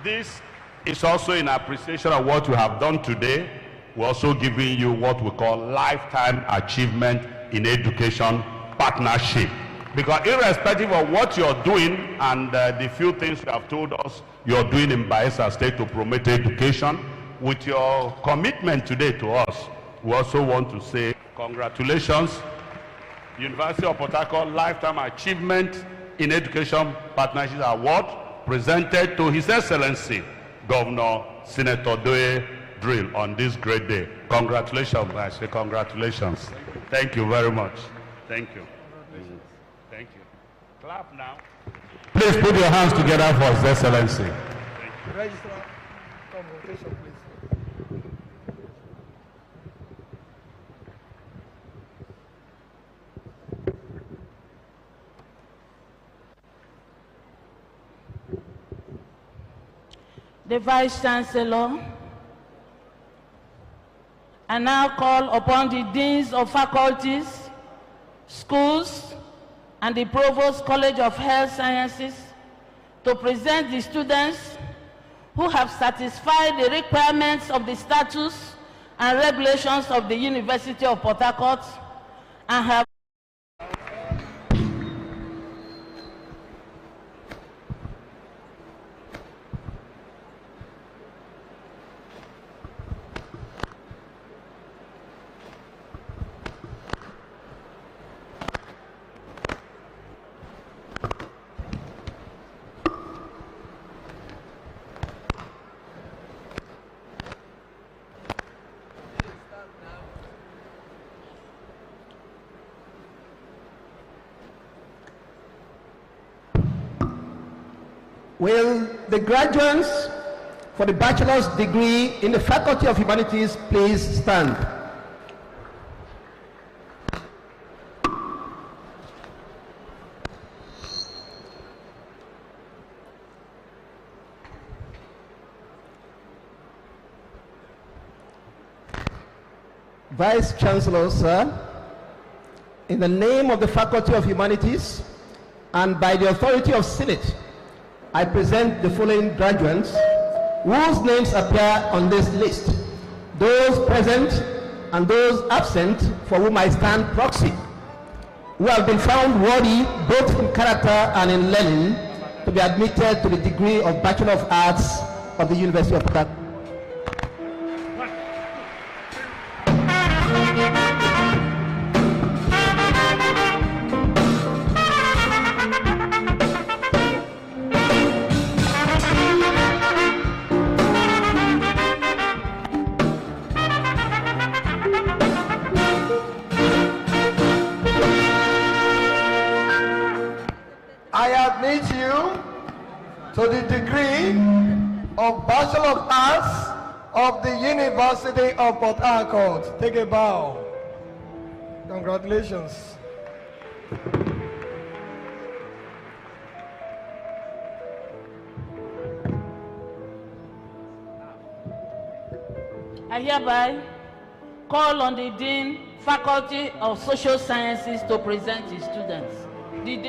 This is also in appreciation of what you have done today. We're also giving you what we call Lifetime Achievement in Education Partnership. Because irrespective of what you're doing and the few things you have told us you're doing in Bayelsa State to promote education, with your commitment today to us, we also want to say congratulations. University of Port Harcourt Lifetime Achievement in Education Partnership Award, presented to His Excellency Governor Senator Doe Drill on this great day. Congratulations, I say congratulations. Thank you very much. Thank you. Thank you. Clap now. Please put your hands together for His Excellency. Thank you. Registrar, Convocation, please. The Vice-Chancellor, I now call upon the Deans of Faculties, Schools, and the Provost College of Health Sciences to present the students who have satisfied the requirements of the statutes and regulations of the University of Port Harcourt and have Will the graduates for the bachelor's degree in the Faculty of Humanities please stand? Vice Chancellor, sir, in the name of the Faculty of Humanities and by the authority of Senate, I present the following graduates whose names appear on this list. Those present and those absent for whom I stand proxy, who have been found worthy both in character and in learning to be admitted to the degree of Bachelor of Arts of the University of Port Harcourt. I admit you to the degree of Bachelor of Arts of the University of Port Harcourt. Take a bow. Congratulations. I hereby call on the Dean, Faculty of Social Sciences to present his students. The Dean.